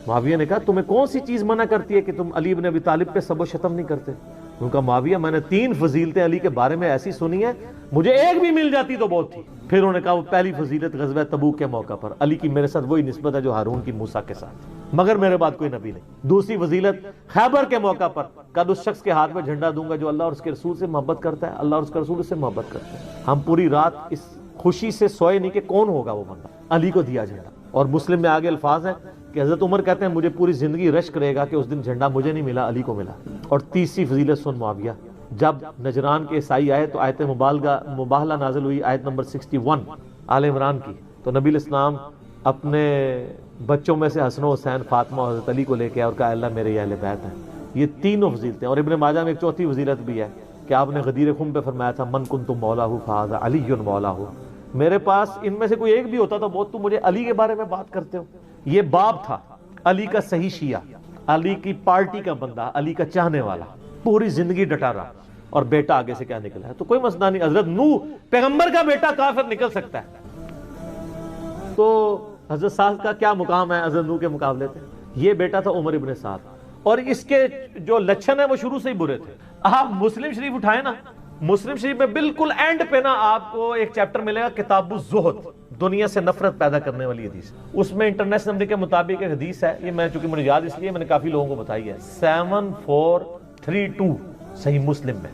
معاویہ نے کہا تمہیں کون سی چیز منع کرتی ہے کہ تم علی بن ابی طالب پہ سب و شتم نہیں کرتے؟ ان کا معاویہ میں نے 3 فضیلتیں علی کے بارے میں ایسی سنی ہیں مجھے ایک بھی مل جاتی تو بہت تھی. پھر انہوں نے کہا وہ پہلی فضیلت غزوہ تبوک کے موقع پر علی کی میرے ساتھ وہی نسبت ہے جو ہارون کی موسیٰ کے ساتھ، مگر میرے بعد کوئی نبی نہیں. دوسری فضیلت خیبر کے موقع پر کد اس شخص کے ہاتھ میں جھنڈا دوں گا جو اللہ اور اس کے رسول سے محبت کرتا ہے، اللہ اور اس کے رسول سے محبت کرتے ہیں. ہم پوری رات اس خوشی سے سوئے نہیں کہ کون ہوگا وہ بندہ. علی کو دیا جھنڈا. اور مسلم میں آگے الفاظ ہیں کہ حضرت عمر کہتے ہیں مجھے پوری زندگی رشک رہے گا کہ اس دن جھنڈا مجھے نہیں ملا، علی کو ملا. اور تیسری فضیلت سن معاویہ، جب نجران کے عیسائی آئے تو آیت مباہلہ نازل ہوئی، آیت نمبر 61 آل عمران کی. تو نبی علیہ السلام اپنے بچوں میں سے حسن و حسین، فاطمہ اور حضرت علی کو لے کے اور کہا اللہ میرے اہل بیت ہیں. یہ تینوں فضیلتیں. اور ابن ماجہ میں ایک چوتھی فضیلت بھی ہے کہ آپ نے غدیر خم پہ فرمایا تھا من کنت مولاہ فہذا علی مولاہ. میرے پاس ان میں سے کوئی ایک بھی ہوتا تو بہت تم مجھے علی کے بارے میں بات کرتے ہو. یہ باپ تھا علی کا صحیح شیعہ، علی کی پارٹی کا بندہ، علی کا چاہنے والا، پوری زندگی ڈٹا رہا. اور بیٹا آگے سے کیا نکلا ہے تو کوئی مسئلہ نہیں. حضرت نوح پیغمبر کا بیٹا کافر نکل سکتا ہے. تو حضرت سعد کا کیا مقام ہے حضرت نوح کے مقابلے سے؟ یہ بیٹا تھا عمر ابن سعد اور اس کے جو لچھن ہیں وہ شروع سے ہی برے تھے. آپ مسلم شریف اٹھائیں نا، مسلم شریف میں بالکل اینڈ پہ نا آپ کو ایک چیپٹر ملے گا کتاب الزہد، دنیا سے نفرت پیدا کرنے والی حدیث. اس میں انٹرنیشنل نمبر کے مطابق ایک حدیث ہے، یہ میں چونکہ مجھے یاد اس لیے میں نے کافی لوگوں کو بتائی ہے، 7432 صحیح مسلم میں.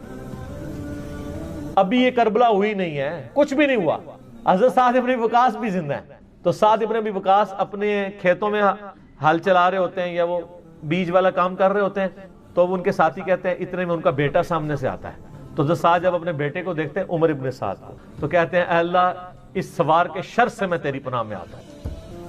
ابھی یہ کربلا ہوئی نہیں ہے، کچھ بھی نہیں ہوا. حضرت سعد ابن وقاص بھی زندہ ہے. تو سعد ابن ابی وقاص اپنے کھیتوں میں ہل چلا رہے ہوتے ہیں یا وہ بیج والا کام کر رہے ہوتے ہیں تو ان کے ساتھی کہتے ہیں اتنے میں ان کا بیٹا سامنے سے آتا ہے. تو حضرت سعد جب اپنے بیٹے کو دیکھتے ہیں عمر ابن سعد کو تو کہتے ہیں اے اللہ اس سوار کے شر سے میں تیری پناہ میں آتا ہوں.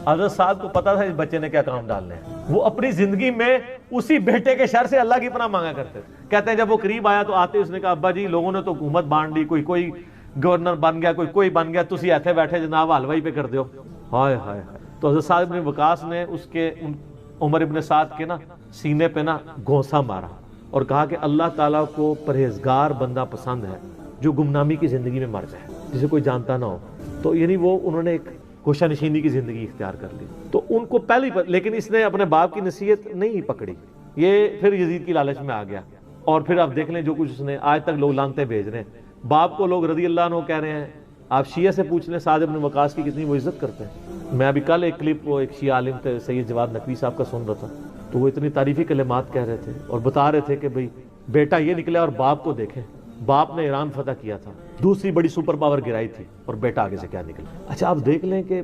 حضرت سعد کو پتا تھا اس بچے نے کیا کام ڈالنے ہیں. وہ اپنی زندگی میں اسی بیٹے کے شر سے اللہ کی پناہ مانگا کرتے تھے. کہتے ہیں جب وہ قریب آیا تو آتے اس نے کہا ابا جی لوگوں نے تو حکومت بانٹ لی، کوئی گورنر بن گیا، کوئی بن گیا، تسی ایتھے بیٹھے جناب حلوائی پہ کر دیو. ہائے ہائے ہائے. تو حضرت سعد ابن وقاص نے اس کے عمر ابن سعد کے نا سینے پہ نا گھونسا مارا اور کہا کہ اللہ تعالیٰ کو پرہیزگار بندہ پسند ہے جو گمنامی کی زندگی میں مر جائے، جسے کوئی جانتا نہ ہو. تو یعنی وہ انہوں نے ایک گوشہ نشینی کی زندگی اختیار کر لی. تو ان کو پہلی لیکن اس نے اپنے باپ کی نصیحت نہیں پکڑی. یہ پھر یزید کی لالچ میں آ گیا اور پھر آپ دیکھ لیں جو کچھ اس نے آج تک لوگ لانتے بھیج رہے ہیں. باپ کو لوگ رضی اللہ عنہ کہہ رہے ہیں. آپ شیعہ سے پوچھ لیں سعد ابن وقاص کی کتنی وہ عزت کرتے ہیں. میں ابھی کل ایک کلپ وہ ایک شیعہ عالم تھے سید جواد نقوی صاحب کا سن رہا تھا تو وہ اتنی تعریفی کلمات کہہ رہے تھے اور بتا رہے تھے کہ بھئی بیٹا یہ نکلا اور باپ کو دیکھیں، باپ نے ایران فتح کیا تھا، دوسری بڑی سپر پاور گرائی تھی اور بیٹا آگے سے کیا نکلا. اچھا آپ دیکھ لیں کہ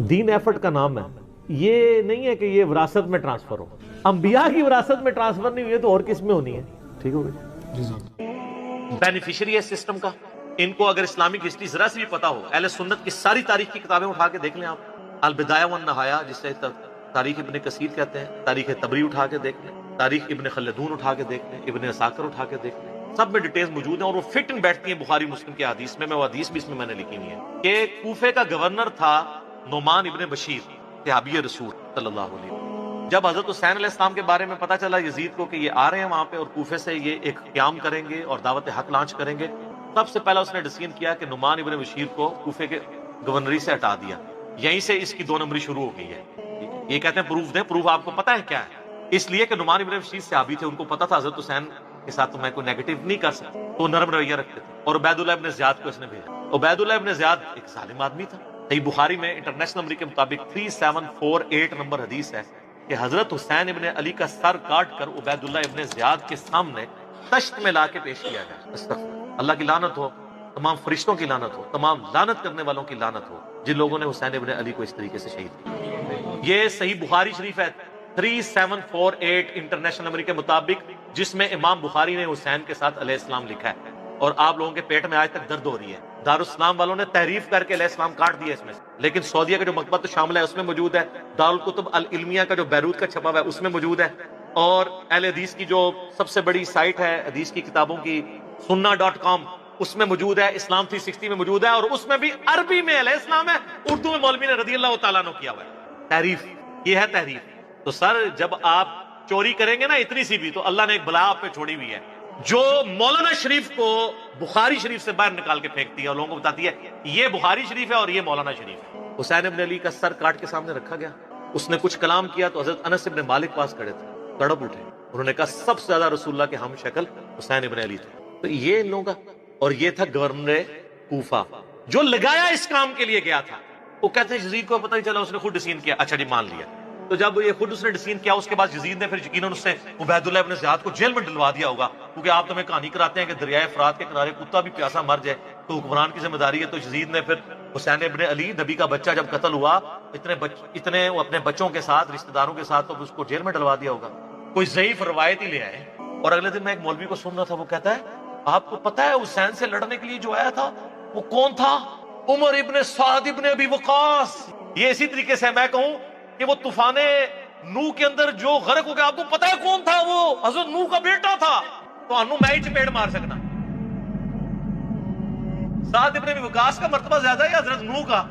دین ایفرٹ کا نام ہے. یہ نہیں ہے کہ یہ وراثت میں ٹرانسفر ہو. انبیاء کی وراثت میں ٹرانسفر نہیں ہوئی ہے تو اور کس میں ہونی ہے؟ ٹھیک ہو گئی.
بینیفیشری ہے سسٹم کا. ان کو اگر اسلامک ہسٹری ذرا سے بھی پتا ہو، اہل سنت کی ساری تاریخ کی کتابیں اٹھا کے دیکھ لیں آپ، البدایہ والنہایہ جسے تاریخ ابن کثیر کہتے ہیں، تاریخ تبری اٹھا کے دیکھ لیں، تاریخ ابن خلدون اٹھا کے دیکھ لیں، ابن عساکر اٹھا کے دیکھ لیں، سب میں ڈیٹیلز موجود ہیں اور وہ فٹ ان بیٹھتی ہیں بخاری مسلم کی حدیث میں. وہ حدیث بھی اس میں نے لکھی ہوئی ہے کہ کوفے کا گورنر تھا نعمان ابن بشیر صحابی رسول صلی اللہ علیہ وسلم. جب حضرت حسین علیہ السلام کے بارے میں پتہ چلا یزید کو کہ یہ آ رہے ہیں وہاں پہ اور کوفے سے یہ ایک قیام کریں گے اور دعوت حق لانچ کریں گے، سب سے پہلا اس نے ڈیسیژن کیا کہ نعمان ابن بشیر کو کوفے کے گورنری سے ہٹا دیا. یہیں سے اس کی 2 نمبری شروع ہو گئی ہے. یہ کہتے ہیں پروف دیں، پروف آپ کو پتہ ہے کیا ہے؟ اس لیے کہ نعمان ابن بشیر صحابی تھے، ان کو پتہ تھا حضرت حسین کے ساتھ تو میں کوئی نیگیٹو نہیں کر سکتا، تو نرم رویہ رکھتے تھے. اور عبید اللہ ابن زیاد کو اس نے بھیجا. عبید اللہ ابن زیاد ایک ظالم آدمی تھا. صحیح بخاری میں انٹرنیشنل نمبر کے مطابق 3748 نمبر حدیث ہے کہ حضرت حسین ابن علی کا سر کاٹ کر عبید اللہ ابن زیاد کے سامنے تشت میں لا کے پیش کیا گیا. استغفر اللہ کی لعنت ہو، تمام فرشتوں کی لعنت ہو، تمام لعنت کرنے والوں کی لعنت ہو جن لوگوں نے حسین ابن علی کو اس طریقے سے شہید کیا. یہ صحیح بخاری شریف ہے 3748 انٹرنیشنل نمبر کے مطابق، جس میں امام بخاری نے حسین کے ساتھ علیہ السلام لکھا ہے. اور آپ لوگوں کے پیٹ میں آج تک درد ہو رہی ہے. دارالاسلام والوں نے تحریف کر کے علیہ السلام کاٹ دیا اس میں، لیکن سعودیہ کا جو مکتبۃ شامل ہے اس میں موجود ہے. دارالکتب العلمیہ کا جو بیروت کا چھپا ہوا ہے اس میں موجود ہے. اور اہل حدیث کی جو سب سے بڑی سائٹ ہے حدیث کی کتابوں کی sunna.com اس میں موجود ہے. اسلام 360 میں موجود ہے، اور اس میں بھی عربی میں علیہ السلام ہے، اردو میں مولوی نے رضی اللہ تعالیٰ عنہ کیا ہوا ہے. تحریف، یہ ہے تحریف. تو سر جب آپ چوری کریں گے نا اتنی سی بھی، تو اللہ نے ایک بلا آپ پہ چھوڑی ہوئی ہے جو مولانا شریف کو بخاری شریف سے باہر نکال کے پھینکتی ہے اور لوگوں کو بتاتی ہے یہ بخاری شریف ہے اور یہ مولانا شریف ہے. حسین ابن علی کا سر کاٹ کے سامنے رکھا گیا. اس نے کچھ کلام کیا تو حضرت انس ابن مالک پاس کھڑے تھے، تڑپ اٹھے. انہوں نے کہا سب سے زیادہ رسول اللہ کے ہم شکل حسین ابن علی تھے. تو یہ ان لوگوں کا، اور یہ تھا گورنر کوفہ جو لگایا اس کام کے لیے گیا تھا. وہ کہتے ہیں یزید کو پتہ نہیں چلا، اس نے خود ڈیسیژن کیا. اچھا جی مان لیا. تو جب یہ خود اس نے ڈیسیژن کیا اس کے بعد یزید نے پھر یقیناً اس سے عبید اللہ ابن زیاد کو جیل میں ڈلوا دیا ہوگا، کیونکہ آپ تمہیں کہانی کراتے ہیں کہ دریائے فرات کے کنارے کتا بھی پیاسا مر جائے تو حکمران کی ذمہ داری ہے. تو یزید نے پھر حسین ابن علی نبی کا بچہ جب قتل ہوا اتنے وہ اپنے بچوں کے ساتھ رشتہ داروں کے ساتھ، تو اس کو جیل میں ڈلوا دیا ہوگا. کوئی ضعیف روایت ہی لے آئے. اور اگلے دن میں ایک مولوی کو سن رہا تھا، وہ کہتا ہے آپ کو پتا ہے حسین سے لڑنے کے لیے جو آیا تھا وہ کون تھا؟ عمر ابن سعد ابن ابی وقاص. یہ اسی طریقے سے میں کہوں کہ وہ طوفان نوح کے اندر جو غرق ہو گیا، آپ کو پتا ہے کون تھا؟ وہ حضرت نوح کا بیٹا تھا. تو انو میں ہی چپیڑ مار سکنا. سعد ابن ابی وقاص کا مرتبہ زیادہ ہے حضرت نوح کا.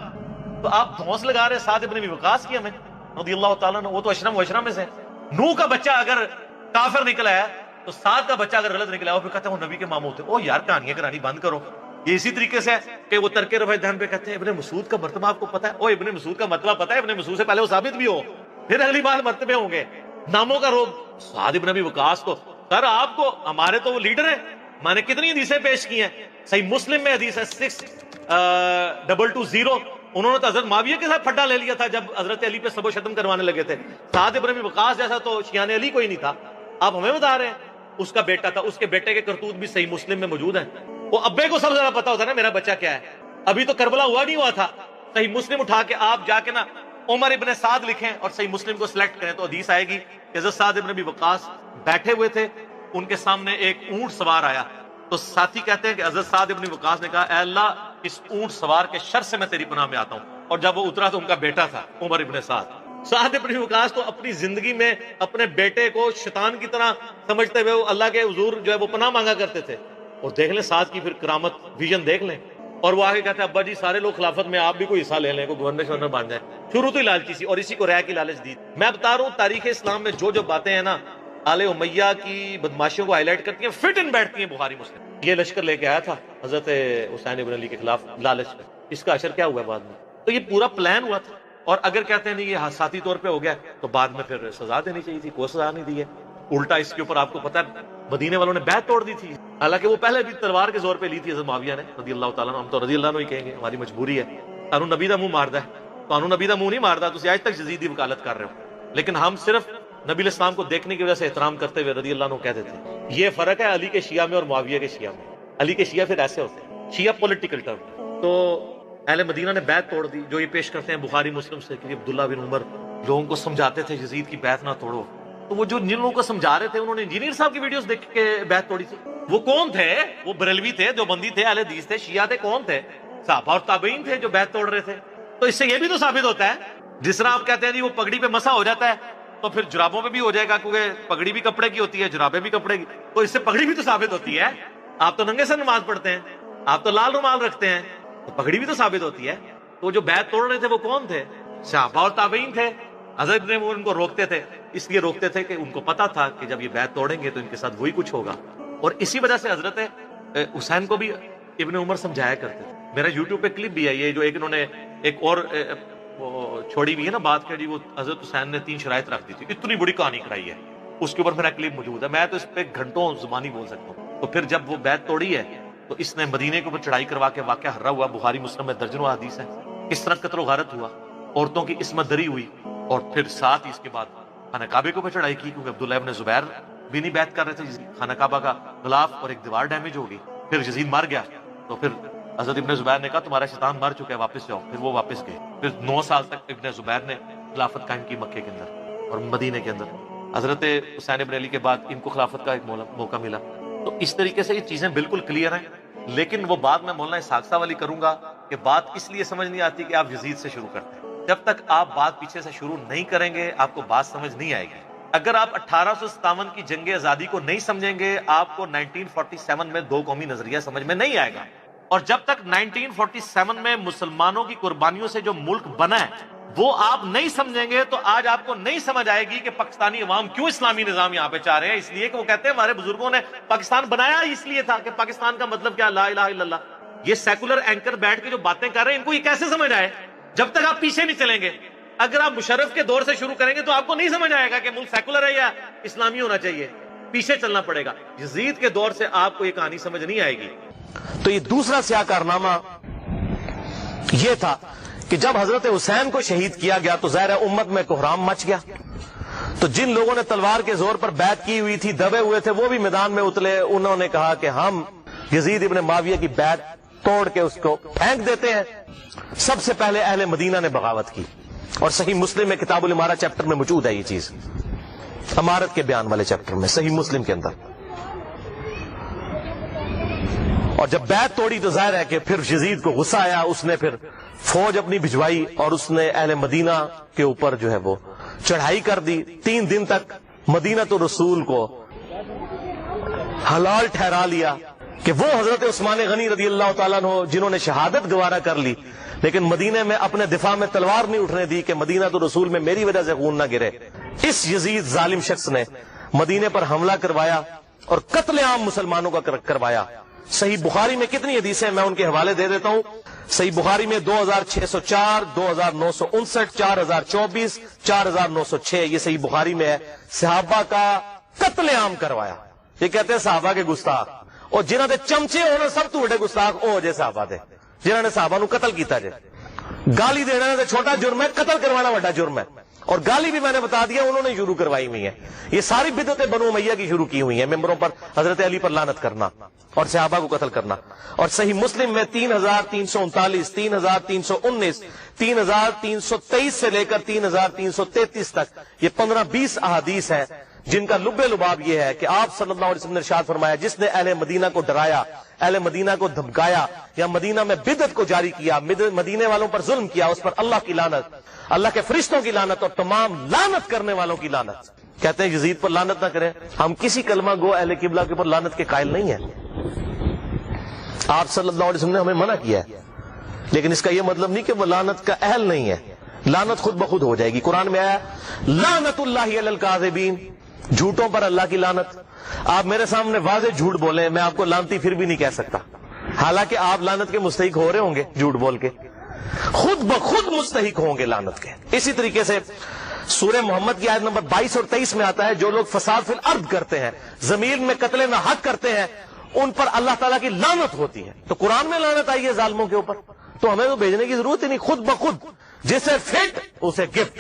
تو آپ دھونس لگا رہے سعد ابن ابی وقاص کی ہمیں رضی اللہ تعالیٰ عنہ. وہ تو اشرم و اشرم میں سے. نوح کا بچہ اگر کافر نکلا ہے تو سعد کا بچہ اگر غلط نکلا ہے، وہ پھر کہتے ہیں وہ نبی کے ماموں تھے. او یار کہانیاں کرانی بند کرو. یہ اسی طریقے سے کہ وہ ترک رفع دہن پہ کہتے ہیں ابن مسعود کا مرتبہ آپ کو پتا ہے؟ او ابن مسعود کا مرتبہ پتا ہے؟ ابن مسعود سے پہلے وہ ثابت بھی ہو، پھر اگلی بار مرتبے ہوں گے. ناموں کا روب. سعد ابن ابی وقاص کو سر آپ کو، ہمارے تو وہ لیڈر ہیں. میں نے کتنی حدیثیں پیش کی ہیں. صحیح مسلم میں حدیث ہے 6220. انہوں نے تو حضرت معاویہ کے ساتھ پھڈا لے لیا تھا جب حضرت علی پہ سب و شتم کروانے لگے تھے. سعد ابن ابی وقاص جیسا تو شیعان علی کوئی نہیں تھا. آپ ہمیں بتا رہے ہیں اس کا بیٹا تھا. اس کے بیٹے کے کرتوت بھی صحیح مسلم میں موجود ہیں. وہ ابے کو سب سے زیادہ پتا ہوتا ہے نا میرا بچہ کیا ہے. ابھی تو کربلا ہوا نہیں ہوا تھا. صحیح مسلم اٹھا کے آپ جا کے نا عمر ابن سعد لکھیں اور صحیح مسلم کو سلیکٹ کریں تو حدیث آئے گی کہ حضرت سعد ابن ابی وقاص بیٹھے ہوئے تھے، ان کے سامنے ایک اونٹ سوار آیا. تو ساتھی کہتے ہیں کہ حضرت سعد ابن وقاص نے کہا اے اللہ اس اونٹ سوار کے شر سے میں تیری پناہ میں آتا ہوں. اور جب وہ اترا تو ان کا بیٹا تھا عمر ابن سعد. سعد ابن وقاص تو اپنی زندگی میں اپنے بیٹے کو شیطان کی طرح سمجھتے ہوئے وہ اللہ کے حضور جو ہے وہ پناہ مانگا کرتے تھے. اور دیکھ لیں سعد کی پھر کرامت ویژن دیکھ لیں. اور وہ آگے کہتے ہیں ابا جی سارے لوگ خلافت میں آپ بھی کوئی حصہ لے لیں، کوئی گورنر شورنر بن جائے. شروع تو ہی لالچی سی اور اسی کو رہ کی لالچ دی. میں بتا رہا ہوں تاریخ اسلام میں جو باتیں ہیں نا آل امیہ کی بدماشیوں کو ہائی لائٹ کرتی ہیں، فٹ ان بیٹھتی ہیں بخاری مسلم. یہ لشکر لے کے آیا تھا حضرت حسین ابن علی کے خلاف لالچ میں. اس کا اثر کیا ہوا بعد میں؟ تو یہ پورا پلان ہوا تھا. اور اگر کہتے ہیں نہیں یہ حادثاتی طور پہ ہو گیا تو بعد میں پھر سزا دینی چاہیے تھی. کوئی سزا نہیں دی ہے. الٹا اس کے اوپر آپ کو پتا ہے مدینے والوں نے بیعت توڑ دی تھی. حالانکہ وہ پہلے بھی تلوار کے زور پہ لی تھی حضرت معاویہ نے رضی اللہ تعالیٰ عنہ. ہم تو رضی اللہ عنہ ہی کہیں گے، ہماری مجبوری ہے. قانون نبی دا منہ ماردا ہے، قانون نبی دا منہ نہیں ماردا. تو آج تک یزید دی وکالت کر رہے ہو، لیکن ہم صرف نبی علیہ السلام کو دیکھنے کی وجہ سے احترام کرتے ہوئے رضی اللہ عنہ کہتے تھے. یہ فرق ہے علی کے شیعہ میں اور معاویہ کے شیعہ میں. علی کے شیعہ پھر ایسے ہوتے ہیں، شیعہ پولیٹیکل ٹرم. تو اہل مدینہ نے بیعت توڑ دی. جو یہ پیش کرتے ہیں بخاری مسلم سے کہ عبداللہ بن عمر لوگوں کو سمجھاتے تھے یزید کی بیعت نہ توڑو. تو وہ جو جن لوگوں کو سمجھا رہے تھے انہوں نے انجینئر صاحب کی ویڈیوز دیکھ کے بیعت توڑی تھی. وہ کون تھے؟ وہ بریلوی تھے، دیوبندی تھے، اہل حدیث تھے، شیعہ تھے. کون تھے؟ صحابہ اور تابعین تھے جو بیعت توڑ رہے تھے. تو اس سے یہ بھی تو ثابت ہوتا ہے جس طرح آپ کہتے ہیں جی وہ پگڑی پہ مسا ہو جاتا ہے تو پھر جرابوں پہ بھی ہو جائے گا، کیونکہ پگڑی بھی کپڑے کی ہوتی ہے، جرابیں بھی کپڑے کی. تو اس سے پگڑی بھی تو ثابت ہوتی ہے. آپ تو ننگے سر نماز پڑھتے ہیں، آپ تو لال رومال رکھتے ہیں، تو پگڑی بھی تو ثابت ہوتی ہے. تو جو بیعت توڑ رہے تھے وہ کون تھے؟ صحابہ اور تابعین تھے. حضرت نے وہ ان کو روکتے تھے اس لیے روکتے تھے کہ ان کو پتا تھا کہ جب یہ بیعت توڑیں گے تو ان کے ساتھ وہی کچھ ہوگا، اور اسی وجہ سے حضرت حسین کو بھی ابن عمر سمجھایا کرتے تھے۔ میرا یوٹیوب پہ کلپ بھی ہے یہ جو ایک انہوں نے ایک اور چھوڑی ہوئی ہے نا بات کہ جی وہ حضرت حسین نے 3 شرائط رکھ دی تھی، اتنی بڑی کہانی کرائی ہے، اس کے اوپر میرا کلپ موجود ہے، میں تو اس پہ گھنٹوں زبانی بول سکتا ہوں۔ تو پھر جب وہ بیعت توڑی ہے تو اس نے مدینے کے اوپر چڑھائی کروا کے واقعہ ہررا ہوا، بخاری مسلم میں درجنوں حدیث ہے، کس طرح قتل و غارت ہوا، عورتوں کی عصمت دری ہوئی، اور پھر ساتھ ہی اس کے بعد خانہ کعبے کے اوپر چڑھائی کی، کیونکہ عبداللہ ابن زبیر بھی نہیں بیعت کر رہے تھے، خانہ کعبہ کا غلاف اور ایک دیوار ڈیمیج ہو گئی، پھر یزید مر گیا، تو پھر حضرت ابن زبیر نے کہا تمہارا شیطان مر چکا ہے، واپس جاؤ، پھر وہ واپس گئے، پھر 9 سال تک ابن زبیر نے خلافت قائم کی مکے کے اندر اور مدینے کے اندر۔ حضرت حسین ابن علی کے بعد ان کو خلافت کا ایک موقع ملا۔ تو اس طریقے سے یہ چیزیں بالکل کلیئر ہیں، لیکن وہ بات میں مولانا اسحاق صاحب والی کروں گا کہ بات اس لیے سمجھ نہیں آتی کہ آپ یزید سے شروع کرتے ہیں، جب تک آپ بات پیچھے سے شروع نہیں کریں گے آپ کو بات سمجھ نہیں آئے گی۔ اگر آپ 1857 کی جنگ آزادی کو نہیں سمجھیں گے آپ کو 1947 میں 2 قومی نظریہ سمجھ میں نہیں آئے گا، اور جب تک 1947 میں مسلمانوں کی قربانیوں سے جو ملک بنا ہے وہ آپ نہیں سمجھیں گے تو آج آپ کو نہیں سمجھ آئے گی کہ پاکستانی عوام کیوں اسلامی نظام یہاں پہ چاہ رہے ہیں۔ اس لیے کہ وہ کہتے ہیں ہمارے بزرگوں نے پاکستان بنایا اس لیے تھا کہ پاکستان کا مطلب کیا، لا الہ الا اللہ۔ یہ سیکولر اینکر بیٹھ کے جو باتیں کر رہے ہیں ان کو یہ کیسے سمجھ آئے جب تک آپ پیچھے نہیں چلیں گے؟ اگر آپ مشرف کے دور سے شروع کریں گے تو آپ کو نہیں سمجھ آئے گا کہ ملک سیکولر ہے یا اسلامی ہونا چاہیے، پیچھے چلنا پڑے گا۔ یزید کے دور سے آپ کو یہ کہانی سمجھ نہیں آئے گی۔
تو یہ دوسرا سیاہ کارنامہ یہ تھا کہ جب حضرت حسین کو شہید کیا گیا تو ظاہر امت میں کوہرام مچ گیا، تو جن لوگوں نے تلوار کے زور پر بیعت کی ہوئی تھی، دبے ہوئے تھے، وہ بھی میدان میں اترے، انہوں نے کہا کہ ہم یزید ابن معاویہ کی بیعت توڑ کے اس کو پھینک دیتے ہیں۔ سب سے پہلے اہل مدینہ نے بغاوت کی، اور صحیح مسلم میں کتاب الامارہ چیپٹر میں موجود ہے یہ چیز، امارت کے بیان والے چیپٹر میں صحیح مسلم کے اندر۔ اور جب بیعت توڑی تو ظاہر ہے کہ پھر یزید کو غصہ آیا، اس نے پھر فوج اپنی بھجوائی اور اس نے اہل مدینہ کے اوپر جو ہے وہ چڑھائی کر دی۔ 3 دن تک مدینہ تو رسول کو حلال ٹھہرا لیا کہ وہ حضرت عثمان غنی رضی اللہ تعالیٰ عنہ جنہوں نے شہادت گوارا کر لی لیکن مدینہ میں اپنے دفاع میں تلوار نہیں اٹھنے دی کہ مدینہ تو رسول میں میری وجہ سے خون نہ گرے، اس یزید ظالم شخص نے مدینے پر حملہ کروایا اور قتل عام مسلمانوں کا کروایا۔ صحیح بخاری میں کتنی حدیثیں میں ان کے حوالے دے دیتا ہوں۔ صحیح بخاری میں 2604، 2959، 4024، 4906 یہ صحیح بخاری میں ہے۔ صحابہ کا قتل عام کروایا، یہ کہتے ہیں صحابہ کے گستاخ، اور جنہوں نے چمچے ہونا سب تو بڑے گستاخ او جے صحابہ دے جنہوں نے صحابہ نو قتل کیتا جے۔ گالی دینا تو چھوٹا جرم ہے، قتل کروانا بڑا جرم ہے، اور گالی بھی میں نے بتا دیا انہوں نے شروع کروائی ہوئی ہے۔ یہ ساری بدعتیں بنو امیہ کی شروع کی ہوئی ہیں، ممبروں پر حضرت علی پر لعنت کرنا اور صحابہ کو قتل کرنا۔ اور صحیح مسلم میں 3339، 3319، 3323 سے لے کر 3333 تک یہ 15-20 احادیث ہیں جن کا لب لباب یہ ہے کہ آپ صلی اللہ علیہ وسلم نے ارشاد فرمایا جس نے اہل مدینہ کو ڈرایا، اہل مدینہ کو دھمکایا یا مدینہ میں بدعت کو جاری کیا، مدینے والوں پر ظلم کیا، اس پر اللہ کی لعنت، اللہ کے فرشتوں کی لعنت اور تمام لعنت کرنے والوں کی لعنت۔ کہتے ہیں یزید پر لعنت نہ کریں، ہم کسی کلمہ گو اہل قبلہ کے اوپر لعنت کے قائل نہیں ہیں، آپ صلی اللہ علیہ وسلم نے ہمیں منع کیا ہے، لیکن اس کا یہ مطلب نہیں کہ وہ لعنت کا اہل نہیں ہے، لعنت خود بخود ہو جائے گی۔ قرآن میں آیا لعنت اللہ علی الکاذبین، جھوٹوں پر اللہ کی لعنت۔ آپ میرے سامنے واضح جھوٹ بولیں، میں آپ کو لعنتی پھر بھی نہیں کہہ سکتا، حالانکہ آپ لعنت کے مستحق ہو رہے ہوں گے، جھوٹ بول کے خود بخود مستحق ہوں گے لعنت کے۔ اسی طریقے سے سورہ محمد کی آیت نمبر 22 اور 23 میں آتا ہے جو لوگ فساد فی الارض کرتے ہیں، زمین میں قتل نہ حق کرتے ہیں، ان پر اللہ تعالیٰ کی لعنت ہوتی ہے۔ تو قرآن میں لعنت آئی ہے ظالموں کے اوپر، تو ہمیں تو بھیجنے کی ضرورت ہی نہیں، خود بخود جسے فٹ اسے گفٹ،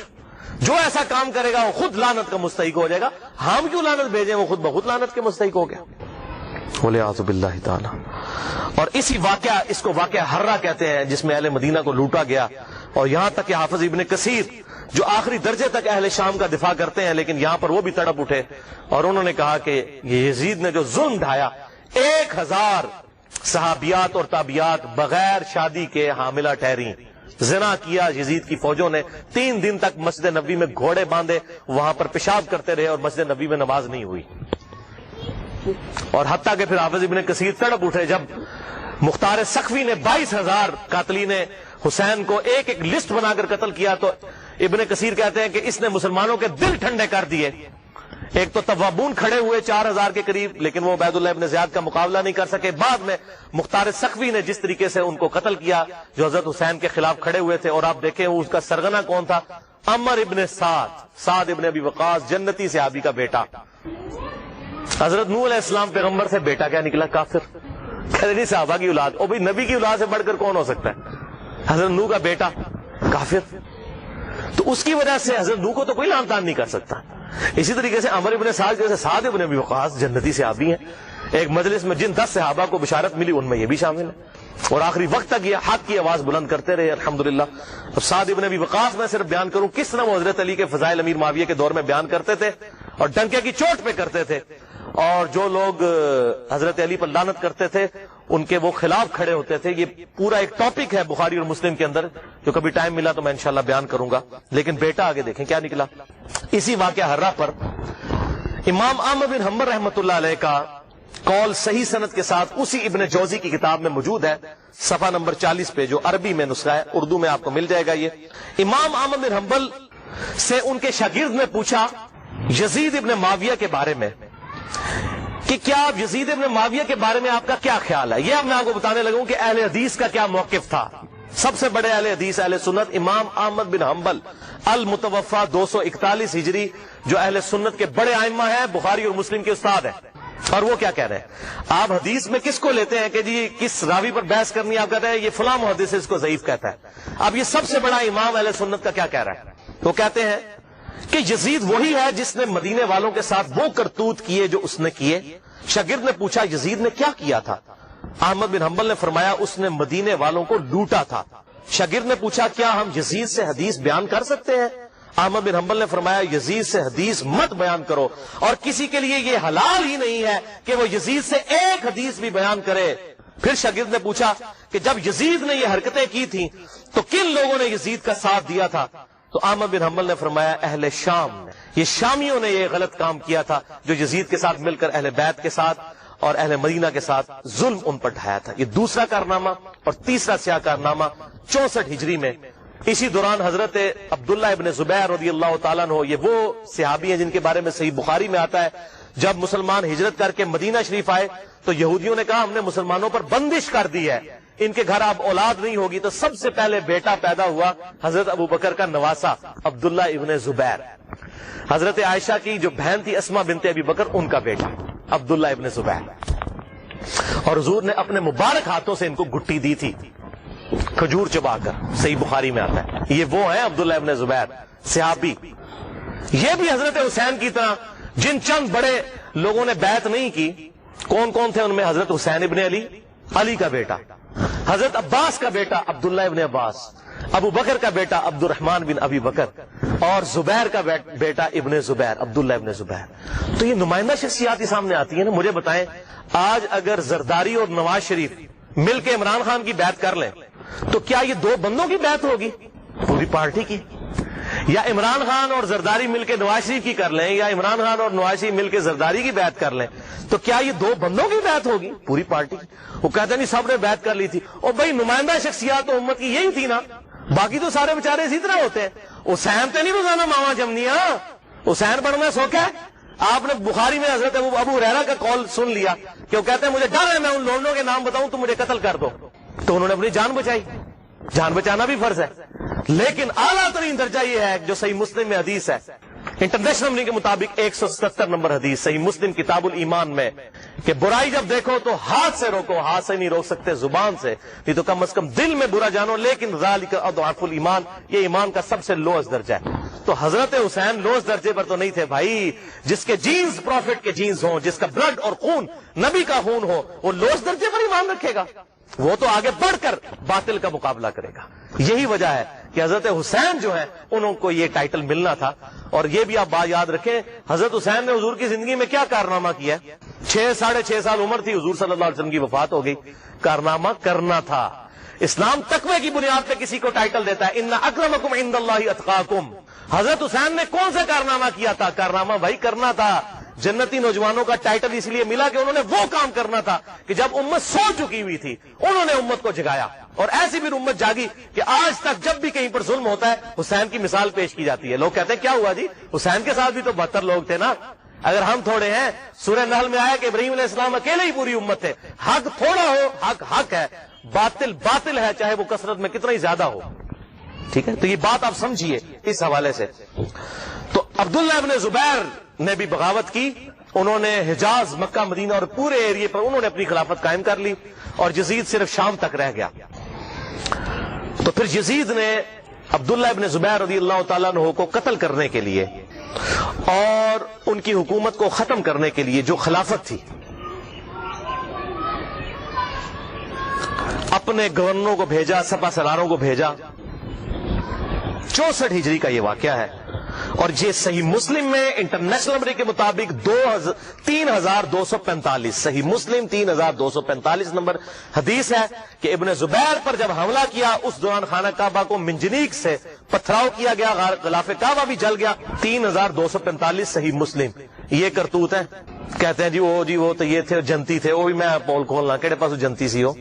جو ایسا کام کرے گا وہ خود لعنت کا مستحق ہو جائے گا، ہم کیوں لعنت بھیجیں، وہ خود بخود لعنت کے مستحق ہو گیا، وَلِعَاذُ بِاللَّهِ تعالی۔ اور اسی واقعہ، اس کو واقعہ ہررا کہتے ہیں جس میں اہل مدینہ کو لوٹا گیا، اور یہاں تک کہ حافظ ابن کثیر جو آخری درجے تک اہل شام کا دفاع کرتے ہیں لیکن یہاں پر وہ بھی تڑپ اٹھے اور انہوں نے کہا کہ یہ یزید نے جو ظلم ڈھایا، 1000 صحابیات اور تابعات بغیر شادی کے حاملہ ٹھہری، زنا کیا یزید کی فوجوں نے، 3 دن تک مسجد نبوی میں گھوڑے باندھے وہاں پر پیشاب کرتے رہے اور مسجد نبوی میں نماز نہیں ہوئی، اور حتیٰ کہ پھر حافظ ابن کثیر تڑپ اٹھے جب مختار سقفی نے 22,000 قاتلین حسین کو ایک ایک لسٹ بنا کر قتل کیا تو ابن کثیر کہتے ہیں کہ اس نے مسلمانوں کے دل ٹھنڈے کر دیے. ایک تو توابون کھڑے ہوئے 4000 کے قریب، لیکن وہ عبید اللہ ابن زیاد کا مقابلہ نہیں کر سکے. بعد میں مختار سقفی نے جس طریقے سے ان کو قتل کیا، جو حضرت حسین کے خلاف کھڑے ہوئے تھے، اور آپ دیکھیں اس کا سرغنہ کون تھا؟ عمر ابن سعد ابن ابی وقاص، جنتی صحابی کا بیٹا. حضرت نوح علیہ السلام پیغمبر سے بیٹا کیا نکلا؟ کافر. نہیں صحابہ کی اولاد، او بھائی نبی کی اولاد سے بڑھ کر کون ہو سکتا ہے؟ حضرت نوح کا بیٹا کافر. تو اس کی وجہ سے حضرت نوح کو تو کوئی لعن طعن نہیں کر سکتا. اسی طریقے سے عمر ابن سعد جیسے سعد ابن ابی وقاص جنتی صحابی ہیں. ایک مجلس میں جن 10 صحابہ کو بشارت ملی ان میں یہ بھی شامل ہے، اور آخری وقت تک یہ حق کی آواز بلند کرتے رہے الحمدللہ. اب سعد ابن ابی وقاص میں صرف بیان کروں کس طرح وہ حضرت علی کے فضائل امیر معاویہ کے دور میں بیان کرتے تھے اور ڈنکے کی چوٹ پہ کرتے تھے، اور جو لوگ حضرت علی پر لعنت کرتے تھے ان کے وہ خلاف کھڑے ہوتے تھے. یہ پورا ایک ٹاپک ہے بخاری اور مسلم کے اندر، جو کبھی ٹائم ملا تو میں انشاءاللہ بیان کروں گا. لیکن بیٹا آگے دیکھیں کیا نکلا. اسی واقعہ ہرہ پر امام احمد بن حنبل رحمۃ اللہ علیہ کا قول صحیح سند کے ساتھ اسی ابن جوزی کی کتاب میں موجود ہے، صفحہ نمبر 40 پہ، جو عربی میں نسخہ ہے، اردو میں آپ کو مل جائے گا. یہ امام احمد بن حنبل سے ان کے شاگرد نے پوچھا یزید ابن معاویہ کے بارے میں کہ کیا آپ یزید ابن معاویہ کے بارے میں آپ کا کیا خیال ہے. یہ اب میں آپ کو بتانے لگوں کہ اہل حدیث کا کیا موقف تھا. سب سے بڑے اہل حدیث اہل سنت امام احمد بن حنبل المتوفا 241 ہجری، جو اہل سنت کے بڑے ائمہ ہیں، بخاری اور مسلم کے استاد ہیں. اور وہ کیا کہہ رہے ہیں؟ آپ حدیث میں کس کو لیتے ہیں کہ جی کس راوی پر بحث کرنی، آپ کہتے ہیں یہ فلاں محدث اس کو ضعیف کہتا ہے. اب یہ سب سے بڑا امام اہل سنت کا کیا کہہ رہا ہے؟ وہ کہتے ہیں کہ یزید وہی ہے جس نے مدینے والوں کے ساتھ وہ کرتوت کیے جو اس نے کیے. شاگرد نے پوچھا یزید نے کیا کیا تھا؟ احمد بن حنبل نے فرمایا اس نے مدینے والوں کو لوٹا تھا. شاگرد نے پوچھا کیا ہم یزید سے حدیث بیان کر سکتے ہیں؟ احمد بن حنبل نے فرمایا یزید سے حدیث مت بیان کرو، اور کسی کے لیے یہ حلال ہی نہیں ہے کہ وہ یزید سے ایک حدیث بھی بیان کرے. پھر شاگرد نے پوچھا کہ جب یزید نے یہ حرکتیں کی تھیں تو کن لوگوں نے یزید کا ساتھ دیا تھا؟ تو احمد بن حنبل نے فرمایا اہل شام نے، یہ شامیوں نے یہ غلط کام کیا تھا جو یزید کے ساتھ مل کر اہل بیت کے ساتھ اور اہل مدینہ کے ساتھ ظلم ان پر ڈھایا تھا. یہ دوسرا کارنامہ. اور تیسرا سیاہ کارنامہ 64 ہجری میں اسی دوران حضرت عبداللہ ابن زبیر رضی اللہ تعالیٰ عنہ، یہ وہ صحابی ہیں جن کے بارے میں صحیح بخاری میں آتا ہے، جب مسلمان ہجرت کر کے مدینہ شریف آئے تو یہودیوں نے کہا ہم نے مسلمانوں پر بندش کر دی ہے، ان کے گھر اب اولاد نہیں ہوگی. تو سب سے پہلے بیٹا پیدا ہوا حضرت ابو بکر کا نواسا عبداللہ ابن زبیر. حضرت عائشہ کی جو بہن تھی اسما بنت ابی بکر، ان کا بیٹا عبداللہ ابن زبیر. اور حضور نے اپنے مبارک ہاتھوں سے ان کو گٹی دی تھی کھجور چبا کر، صحیح بخاری میں آتا ہے. یہ وہ ہیں عبداللہ ابن زبیر صحابی. یہ بھی حضرت حسین کی طرح جن چند بڑے لوگوں نے بیعت نہیں کی. کون کون تھے ان میں؟ حضرت حسین ابن علی کا بیٹا، حضرت عباس کا بیٹا عبداللہ ابن عباس، ابو بکر کا بیٹا عبد الرحمن بن ابی بکر، اور زبیر کا بیٹا ابن زبیر عبداللہ ابن زبیر. تو یہ نمائندہ شخصیات ہی سامنے آتی ہیں نا. مجھے بتائیں آج اگر زرداری اور نواز شریف مل کے عمران خان کی بیعت کر لیں تو کیا یہ دو بندوں کی بیعت ہوگی؟ پوری پارٹی کی. یا عمران خان اور زرداری مل کے نواز شریف کی کر لیں، یا عمران خان اور نواز شریف مل کے زرداری کی بیعت کر لیں، تو کیا یہ دو بندوں کی بیعت ہوگی؟ پوری پارٹی کی. وہ کہتے نہیں سب نے بیعت کر لی تھی. اور بھائی نمائندہ شخصیات تو امت کی یہی تھی نا، باقی تو سارے بیچارے اسی طرح ہوتے ہیں. حسین تو نہیں روزانہ ماما جمنیا، حسین پڑھنا سوکھا ہے. آپ نے بخاری میں حضرت ابو ہریرہ کا قول سن لیا کہ وہ کہتے ہیں مجھے ڈر ہے میں ان لوگوں کے نام بتاؤں تو مجھے قتل کر دو. تو انہوں نے اپنی جان بچائی. جان بچانا بھی فرض ہے، لیکن اعلیٰ ترین درجہ یہ ہے جو صحیح مسلم میں حدیث ہے، انٹرنیشنل نمبر کے مطابق 177 نمبر حدیث صحیح مسلم کتاب الایمان میں، کہ برائی جب دیکھو تو ہاتھ سے روکو. ہاتھ سے نہیں روک سکتے، زبان سے، نہیں تو کم از کم دل میں برا جانو. لیکن ذالک اضعف الایمان، یہ ایمان کا سب سے لوئسٹ درجہ ہے. تو حضرت حسین لوئسٹ درجے پر تو نہیں تھے بھائی. جس کے جینز پروفٹ کے جینز ہوں، جس کا بلڈ اور خون نبی کا خون ہو، وہ لوئسٹ درجے پر ایمان رکھے گا؟ وہ تو آگے بڑھ کر باطل کا مقابلہ کرے گا. یہی وجہ ہے کہ حضرت حسین جو ہے انہوں کو یہ ٹائٹل ملنا تھا. اور یہ بھی آپ بات یاد رکھیں، حضرت حسین نے حضور کی زندگی میں کیا کارنامہ کیا ہے؟ 6.5 سال عمر تھی، حضور صلی اللہ علیہ وسلم کی وفات ہو گئی. کارنامہ کرنا تھا. اسلام تقوی کی بنیاد پہ کسی کو ٹائٹل دیتا ہے، ان اکرمکم عند اللہ اتقاکم. حضرت حسین نے کون سا کارنامہ کیا تھا؟ کارنامہ بھائی کرنا تھا. جنتی نوجوانوں کا ٹائٹل اس لیے ملا کہ انہوں نے وہ کام کرنا تھا کہ جب امت سو چکی ہوئی تھی انہوں نے امت کو جگایا، اور ایسی بھی امت جاگی کہ آج تک جب بھی کہیں پر ظلم ہوتا ہے حسین کی مثال پیش کی جاتی ہے. لوگ کہتے ہیں کیا ہوا جی، حسین کے ساتھ بھی تو 72 لوگ تھے نا، اگر ہم تھوڑے ہیں. سورہ نحل میں آیا کہ ابراہیم علیہ السلام اکیلے ہی پوری امت ہے. حق تھوڑا ہو، حق حق ہے، باطل باطل ہے، چاہے وہ کثرت میں کتنا ہی زیادہ ہو. ٹھیک ہے، تو یہ بات آپ سمجھیے اس حوالے سے. تو عبداللہ ابن زبیر نے بھی بغاوت کی، انہوں نے حجاز، مکہ، مدینہ اور پورے ایریے پر انہوں نے اپنی خلافت قائم کر لی، اور یزید صرف شام تک رہ گیا. تو پھر یزید نے عبداللہ ابن زبیر رضی اللہ تعالیٰ عنہ کو قتل کرنے کے لیے اور ان کی حکومت کو ختم کرنے کے لیے جو خلافت تھی، اپنے گورنروں کو بھیجا، سپہ سالاروں کو بھیجا. 64 ہجری کا یہ واقعہ ہے، اور یہ صحیح مسلم میں انٹرنیشنل نمبر کے مطابق 3245 صحیح مسلم 3245 نمبر حدیث ہے کہ ابن زبیر پر جب حملہ کیا اس دوران خانہ کعبہ کو منجنیق سے پتھراؤ کیا گیا، غلاف کعبہ بھی جل گیا. 3245 صحیح مسلم. یہ کرتوت ہے. کہتے ہیں جی وہ تو یہ تھے جنتی تھے، وہ بھی میں پول کھولنا کہڑے پاس جنتی سی ہو.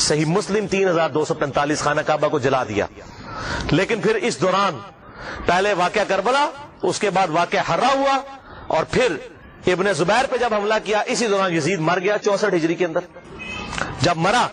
صحیح مسلم 3245 خانہ کعبہ کو جلا دیا. لیکن پھر اس دوران پہلے واقعہ کربلا، اس کے بعد واقعہ ہرا ہوا، اور پھر ابن زبیر پہ جب حملہ کیا اسی دوران یزید مر گیا 64 ہجری کے اندر. جب مرا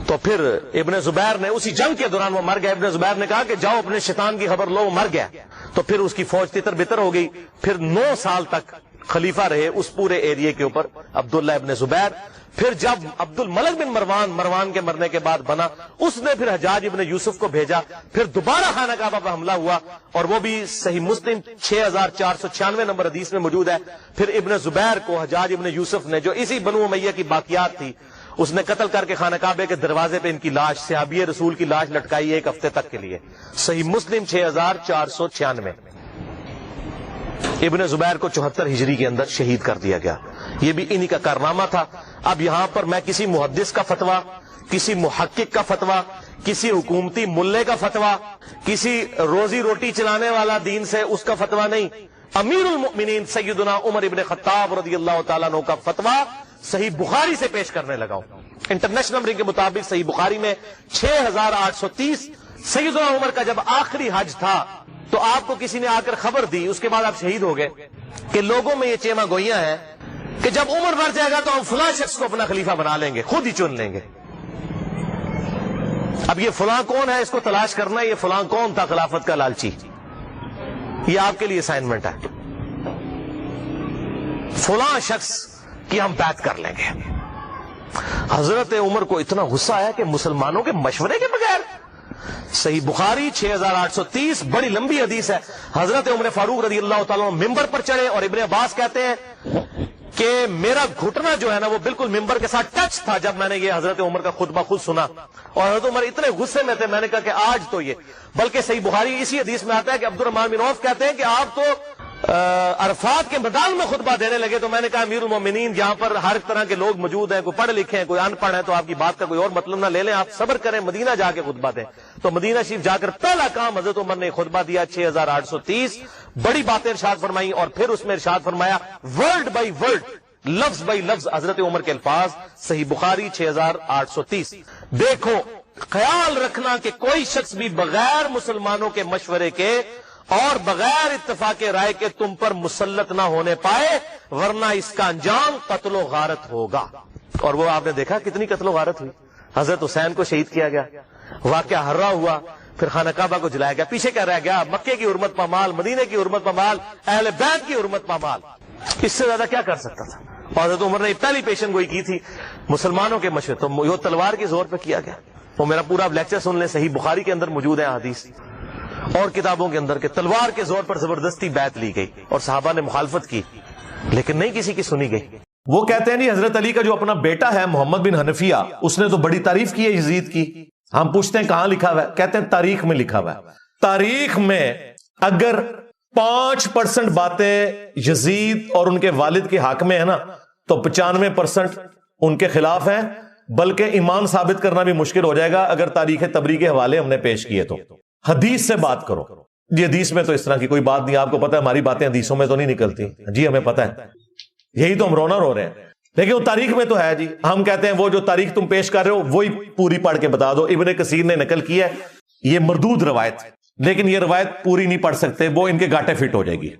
تو پھر ابن زبیر نے اسی جنگ کے دوران وہ مر گیا. ابن زبیر نے کہا کہ جاؤ اپنے شیطان کی خبر لو، وہ مر گیا. تو پھر اس کی فوج تتر بتر ہو گئی. پھر 9 سال تک خلیفہ رہے اس پورے ایریے کے اوپر عبداللہ ابن زبیر. پھر جب عبد الملک بن مروان کے مرنے کے بعد بنا، اس نے پھر حجاج ابن یوسف کو بھیجا. پھر دوبارہ خانہ کعبہ پر حملہ ہوا، اور وہ بھی صحیح مسلم 6496 نمبر حدیث میں موجود ہے. پھر ابن زبیر کو حجاج ابن یوسف نے، جو اسی بنو امیہ کی باقیات تھی، اس نے قتل کر کے خانہ کعبے کے دروازے پہ ان کی لاش، صحابی رسول کی لاش لٹکائی 1 ہفتے تک کے لیے. صحیح مسلم 6496. ابن زبیر کو 74 ہجری کے اندر شہید کر دیا گیا. یہ بھی انہی کا کارنامہ تھا. اب یہاں پر میں کسی محدث کا فتویٰ، کسی محقق کا فتویٰ، کسی حکومتی ملے کا فتویٰ، کسی روزی روٹی چلانے والا دین سے اس کا فتویٰ نہیں، امیر المؤمنین سیدنا عمر ابن خطاب رضی اللہ تعالیٰ عنہ کا فتویٰ صحیح بخاری سے پیش کرنے لگا ہوں. انٹرنیشنل نمبر کے مطابق صحیح بخاری میں 6830. سیدنا عمر کا جب آخری حج تھا تو آپ کو کسی نے آ کر خبر دی، اس کے بعد آپ شہید ہو گئے، کہ لوگوں میں یہ چیما گوئیاں ہیں کہ جب عمر مر جائے گا تو ہم فلاں شخص کو اپنا خلیفہ بنا لیں گے، خود ہی چن لیں گے. اب یہ فلاں کون ہے اس کو تلاش کرنا ہے. یہ فلاں کون تھا خلافت کا لالچی؟ یہ آپ کے لیے اسائنمنٹ ہے. فلاں شخص کی ہم بیعت کر لیں گے. حضرت عمر کو اتنا غصہ آیا کہ مسلمانوں کے مشورے کے بغیر. صحیح بخاری 6830 بڑی لمبی حدیث ہے. حضرت عمر فاروق رضی اللہ تعالیٰ ممبر پر چڑھے، اور ابن عباس کہتے ہیں کہ میرا گھٹنا جو ہے نا وہ بالکل ممبر کے ساتھ ٹچ تھا جب میں نے یہ حضرت عمر کا خطبہ خود سنا. اور حضرت عمر اتنے غصے میں تھے، میں نے کہا کہ آج تو یہ، بلکہ صحیح بخاری اسی حدیث میں آتا ہے کہ عبد الرحمن بن عوف کہتے ہیں کہ آپ تو عرفات کے میدان میں خطبہ دینے لگے. تو میں نے کہا امیر المومنین، یہاں پر ہر طرح کے لوگ موجود ہیں، کوئی پڑھے لکھے ہیں، کوئی ان پڑھ ہے، تو آپ کی بات کا کوئی اور مطلب نہ لے لیں، آپ صبر کریں، مدینہ جا کے خطبہ دیں. تو مدینہ شریف جا کر پہلا کام حضرت عمر نے خطبہ دیا 6830. بڑی باتیں ارشاد فرمائی، اور پھر اس میں ارشاد فرمایا ورڈ بائی ورڈ، لفظ بائی لفظ حضرت عمر کے الفاظ. صحیح بخاری 6830. دیکھو، خیال رکھنا کہ کوئی شخص بھی بغیر مسلمانوں کے مشورے کے اور بغیر اتفاق رائے کے تم پر مسلط نہ ہونے پائے، ورنہ اس کا انجام قتل و غارت ہوگا. اور وہ آپ نے دیکھا کتنی قتل و غارت ہوئی. حضرت حسین کو شہید کیا گیا، واقعہ ہررا ہوا، پھر خانہ کعبہ کو جلایا گیا. پیچھے کیا رہ گیا؟ مکے کی حرمت پامال، مدینے کی حرمت پامال، اہل بیت کی حرمت پامال. اس سے زیادہ کیا کر سکتا تھا؟ اور حضرت عمر نے پہلی پیشن گوئی کی تھی مسلمانوں کے مشورے، تو وہ تلوار کے زور پہ کیا گیا. وہ میرا پورا لیکچر سن لیں، صحیح بخاری کے اندر موجود ہے حدیث، اور کتابوں کے اندر، کہ تلوار کے زور پر زبردستی بیعت لی گئی، اور صحابہ نے مخالفت کی لیکن نہیں کسی کی سنی گئی.
وہ کہتے ہیں نہیں، حضرت علی کا جو اپنا بیٹا ہے محمد بن حنفیہ، اس نے تو بڑی تعریف کی ہے یزید کی. ہم پوچھتے ہیں کہاں لکھا ہوا ہے؟ کہتے ہیں تاریخ میں لکھا ہوا ہے. تاریخ میں اگر 5% باتیں یزید اور ان کے والد کے حق میں ہے نا، تو 95% ان کے خلاف ہیں. بلکہ ایمان ثابت کرنا بھی مشکل ہو جائے گا اگر تاریخ تبری کے حوالے ہم نے پیش کیے تو. حدیث سے بات کرو.
جی حدیث میں تو اس طرح کی کوئی بات نہیں، آپ کو پتہ ہے ہماری باتیں حدیثوں میں تو نہیں نکلتی، جی ہمیں پتہ ہے، یہی تو ہم رونا رو رہے ہیں، لیکن وہ تاریخ میں تو ہے جی، ہم کہتے ہیں وہ جو تاریخ تم پیش کر رہے ہو وہی پوری پڑھ کے بتا دو۔ ابن کثیر نے نقل کی ہے، یہ مردود روایت، لیکن یہ روایت پوری نہیں پڑھ سکتے، وہ ان کے گاٹے فٹ ہو جائے گی۔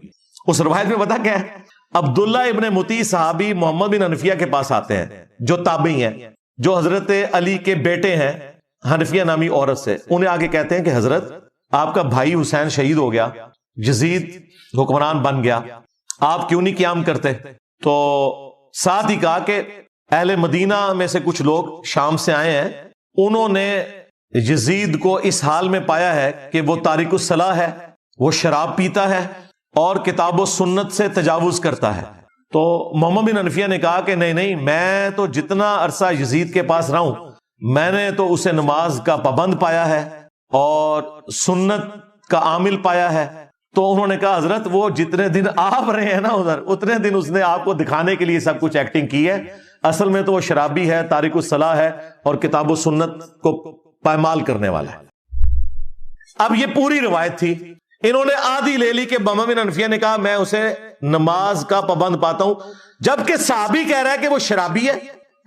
اس روایت میں پتہ کیا ہے؟ عبداللہ ابن مطیع صحابی محمد بن حنفیہ کے پاس آتے ہیں جو تابعی ہیں، جو حضرت علی کے بیٹے ہیں حنفیہ نامی عورت سے، انہیں آگے کہتے ہیں کہ حضرت آپ کا بھائی حسین شہید ہو گیا، یزید حکمران بن گیا، آپ کیوں نہیں قیام کرتے؟ تو ساتھ ہی کہا کہ اہل مدینہ میں سے کچھ لوگ شام سے آئے ہیں، انہوں نے یزید کو اس حال میں پایا ہے کہ وہ تارک الصلاح ہے، وہ شراب پیتا ہے اور کتاب و سنت سے تجاوز کرتا ہے۔ تو محمد بن حنفیہ نے کہا کہ نہیں، میں تو جتنا عرصہ یزید کے پاس رہا ہوں میں نے تو اسے نماز کا پابند پایا ہے اور سنت کا عامل پایا ہے۔ تو انہوں نے کہا حضرت وہ جتنے دن آپ رہے ہیں نا ادھر، اتنے دن اس نے آپ کو دکھانے کے لیے سب کچھ ایکٹنگ کی ہے، اصل میں تو وہ شرابی ہے، تارک الصلاح ہے اور کتاب و سنت کو پائمال کرنے والا ہے۔ اب یہ پوری روایت تھی، انہوں نے آدھی لے لی کہ محمد بن حنفیہ نے کہا میں اسے نماز کا پابند پاتا ہوں، جبکہ صحابی کہہ رہا ہے کہ وہ شرابی ہے،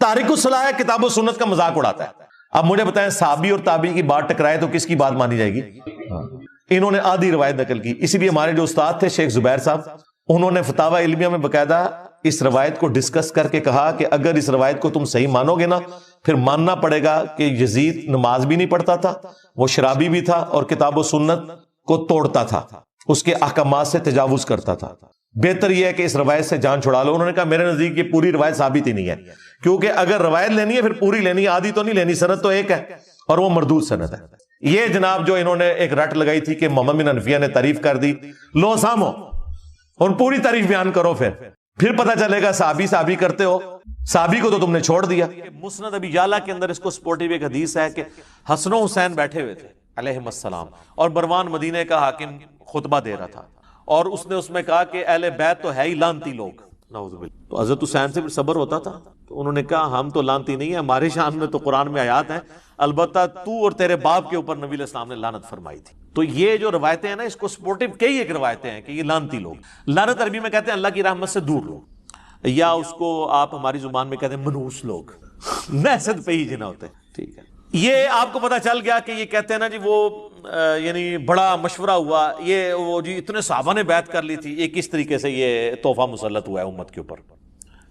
تارک الصلاح ہے، کتاب و سنت کا مذاق اڑاتا ہے۔ اب مجھے بتائیں صحابی اور تابعی کی بات ٹکرائے تو کس کی بات مانی جائے گی؟ انہوں نے آدھی روایت نقل کی، اسی لیے ہمارے جو استاد تھے شیخ زبیر صاحب، انہوں نے فتاوی علمیہ میں باقاعدہ اس روایت کو ڈسکس کر کے کہا کہ اگر اس روایت کو تم صحیح مانو گے نا پھر ماننا پڑے گا کہ یزید نماز بھی نہیں پڑھتا تھا، وہ شرابی بھی تھا اور کتاب و سنت کو توڑتا تھا، اس کے احکامات سے تجاوز کرتا تھا، بہتر یہ ہے کہ اس روایت سے جان چھڑا لو۔ انہوں نے کہا میرے نزدیک یہ پوری روایت ثابت ہی نہیں ہے، کیونکہ اگر روایت لینی ہے پھر پوری لینی ہے، آدھی تو نہیں لینی، سند تو ایک ہے اور وہ مردود سند ہے۔ یہ جناب جو انہوں نے ایک رٹ لگائی تھی کہ محمد بن حنفیہ نے تعریف کر دی، لو سامو اور پوری تعریف بیان کرو، پھر پتہ چلے گا صحابی کرتے ہو، صحابی کو تو تم نے چھوڑ دیا۔
مسند ابی یعلا کے اندر اس کو سپورٹیو ایک حدیث ہے کہ حسن و حسین بیٹھے ہوئے تھے علیہم السلام، اور مروان مدینے کا حاکم خطبہ دے رہا تھا، اور اس نے اس میں کہا کہ اہل بیت تو ہے ہی لانتی لوگ، نعوذ باللہ۔ تو حضرت حسین سے پھر صبر ہوتا تھا، تو انہوں نے کہا ہم تو لانتی نہیں ہیں، ہمارے شان میں تو قرآن میں آیات ہیں، البتہ تو اور تیرے باپ کے اوپر نبی علیہ السلام نے لعنت فرمائی تھی۔ تو یہ جو روایتیں ہیں نا اس کو سپورٹیو کئی ایک روایتیں ہیں کہ یہ لانتی لوگ، لعنت عربی میں کہتے ہیں اللہ کی رحمت سے دور لوگ، یا اس کو آپ ہماری زبان میں کہتے ہیں منحوس لوگ، نحست پہ ہی جنا ہوتے ہیں، ٹھیک ہے۔ یہ آپ کو پتا چل گیا کہ یہ کہتے ہیں نا جی وہ یعنی بڑا مشورہ ہوا، یہ وہ جی اتنے صحابہ نے بیعت کر لی تھی، یہ کس طریقے سے یہ تحفہ مسلط ہوا ہے امت کے اوپر۔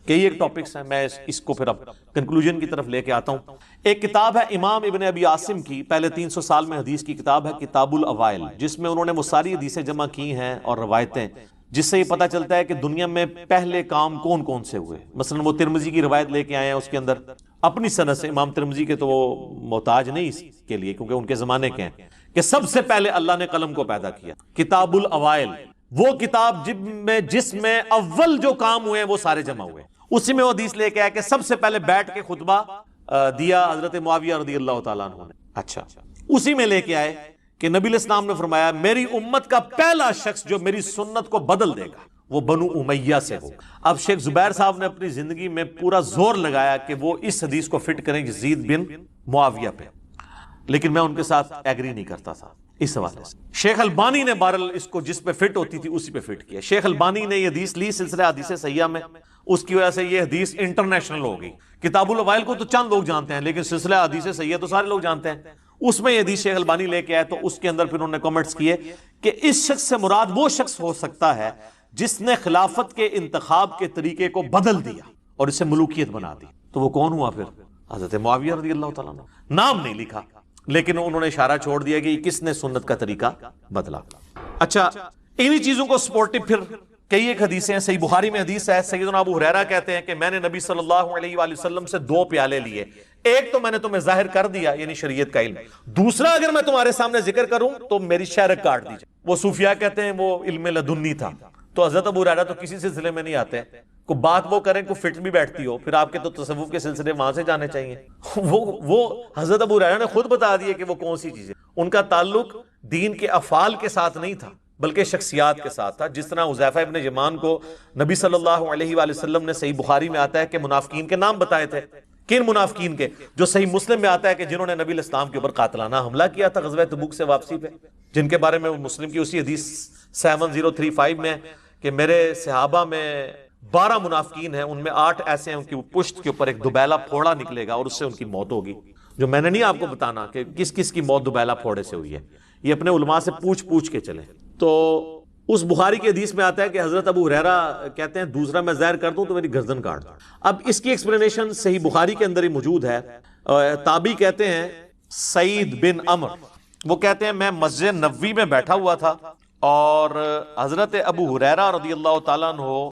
کئی ایک ٹاپکس ہیں، میں اس کو پھر اب کنکلوژن کی طرف لے کے آتا ہوں۔ ایک کتاب ہے امام ابن ابی عاصم کی، پہلے 300 سال میں حدیث کی کتاب ہے کتاب الاوائل، جس میں انہوں نے وہ ساری حدیثیں جمع کی ہیں اور روایتیں، جس سے یہ پتہ چلتا ہے کہ دنیا میں پہلے کام کون کون سے ہوئے۔ مثلا وہ ترمذی کی روایت لے کے آئے ہیں، اس کے اندر اپنی سند سے، امام ترمذی کے تو وہ محتاج نہیں اس کے لیے کیونکہ ان کے زمانے کے ہیں، کہ سب سے پہلے اللہ نے قلم کو پیدا کیا۔ کتاب الاوائل وہ کتاب جس میں اول جو کام ہوئے ہیں وہ سارے جمع ہوئے، اسی میں وہ حدیث لے کے آیا کہ سب سے پہلے بیٹھ کے خطبہ دیا حضرت معاویہ رضی اللہ تعالیٰ عنہ نے۔ اچھا، اسی میں لے کے آئے کہ نبی علیہ السلام نے فرمایا میری امت کا پہلا شخص جو میری سنت کو بدل دے گا وہ بنو امیہ سے ہوگا۔ اب شیخ زبیر صاحب نے اپنی زندگی میں پورا زور لگایا کہ وہ اس حدیث کو فٹ کریں یزید بن معاویہ پہ، لیکن میں ان کے ساتھ ایگری نہیں کرتا تھا اس حوالے سے۔ شیخ البانی نے بہرحال اس کو جس پہ فٹ ہوتی تھی اسی پہ فٹ کیا۔ شیخ البانی نے یہ حدیث لی سلسلہ حدیث صحیحہ میں، اس کی وجہ سے یہ حدیث انٹرنیشنل ہو گئی۔ کتاب الاوائل کو تو چند لوگ جانتے ہیں لیکن سلسلہ حدیث صحیحہ تو سارے لوگ جانتے ہیں۔ اس میں یہ حدیث شیخ البانی لے کے آئے تو اس کے اندر پھر انہوں نے کمنٹس کیے کہ اس شخص سے مراد وہ شخص ہو سکتا ہے جس نے خلافت کے انتخاب کے طریقے کو بدل دیا اور اسے ملوکیت بنا دی۔ تو وہ کون ہوا پھر؟ حضرت معاویہ رضی اللہ تعالیٰ عنہ۔ نام نہیں لکھا لیکن انہوں نے اشارہ چھوڑ دیا کہ کس نے سنت کا طریقہ بدلا۔ اچھا، انہی چیزوں کو سپورٹیو پھر کئی ایک حدیثیں ہیں۔ صحیح بخاری میں حدیث ہے، سیدنا ابو ہریرہ کہتے ہیں کہ میں نے نبی صلی اللہ علیہ وآلہ وسلم سے 2 پیالے لیے، ایک تو میں نے تمہیں ظاہر کر دیا یعنی شریعت کا علم، دوسرا اگر میں تمہارے سامنے ذکر کروں تو میری شہرک کاٹ دی جائے۔ وہ صوفیاء کہتے ہیں وہ علم لدنی تھا، تو حضرت ابو ہریرہ تو کسی سلسلے میں نہیں آتے، کو بات وہ کریں کو فٹ بھی بیٹھتی ہو، پھر آپ کے تو تصوف کے سلسلے وہاں سے جانے چاہیے۔ وہ حضرت ابو ہریرہ نے خود بتا دیے کہ وہ کون سی چیزیں، ان کا تعلق دین کے افعال کے ساتھ نہیں تھا بلکہ شخصیات کے ساتھ تھا۔ جس طرح حذیفہ ابن یمان کو نبی صلی اللہ علیہ وآلہ وسلم نے صحیح بخاری میں آتا ہے کہ منافقین کے نام بتائے تھے، کن منافقین کے؟ جو صحیح مسلم میں آتا ہے کہ جنہوں نے نبی علیہ السلام کے اوپر قاتلانہ حملہ کیا تھا غزوہ تبوک سے واپسی پہ۔ جن کے بارے میں مسلم کی اسی حدیث 7035 میں کہ میرے صحابہ میں 12 منافقین ہیں، ان میں 8 ایسے ہیں ان کی پشت کے اوپر ایک دوبیلا پھوڑا نکلے گا اور اس سے ان کی موت ہوگی. جو میں نے نہیں آپ کو بتانا کہ کس کس کی موت دوبیلا پھوڑے سے ہوئی ہے، یہ اپنے علماء سے پوچھ کے چلیں. تو اس بخاری کی حدیث میں آتا ہے کہ حضرت ابو ہریرہ کہتے ہیں دوسرا میں زہر کر دوں تو میری گردن کاٹ دو. اب اس کی ایکسپلینیشن صحیح بخاری کے اندر ہی موجود ہے. تابعی کہتے ہیں سعید بن عمر، وہ کہتے ہیں میں مسجد نبوی میں بیٹھا ہوا تھا اور حضرت ابو ہریرہ رضی اللہ تعالیٰ عنہ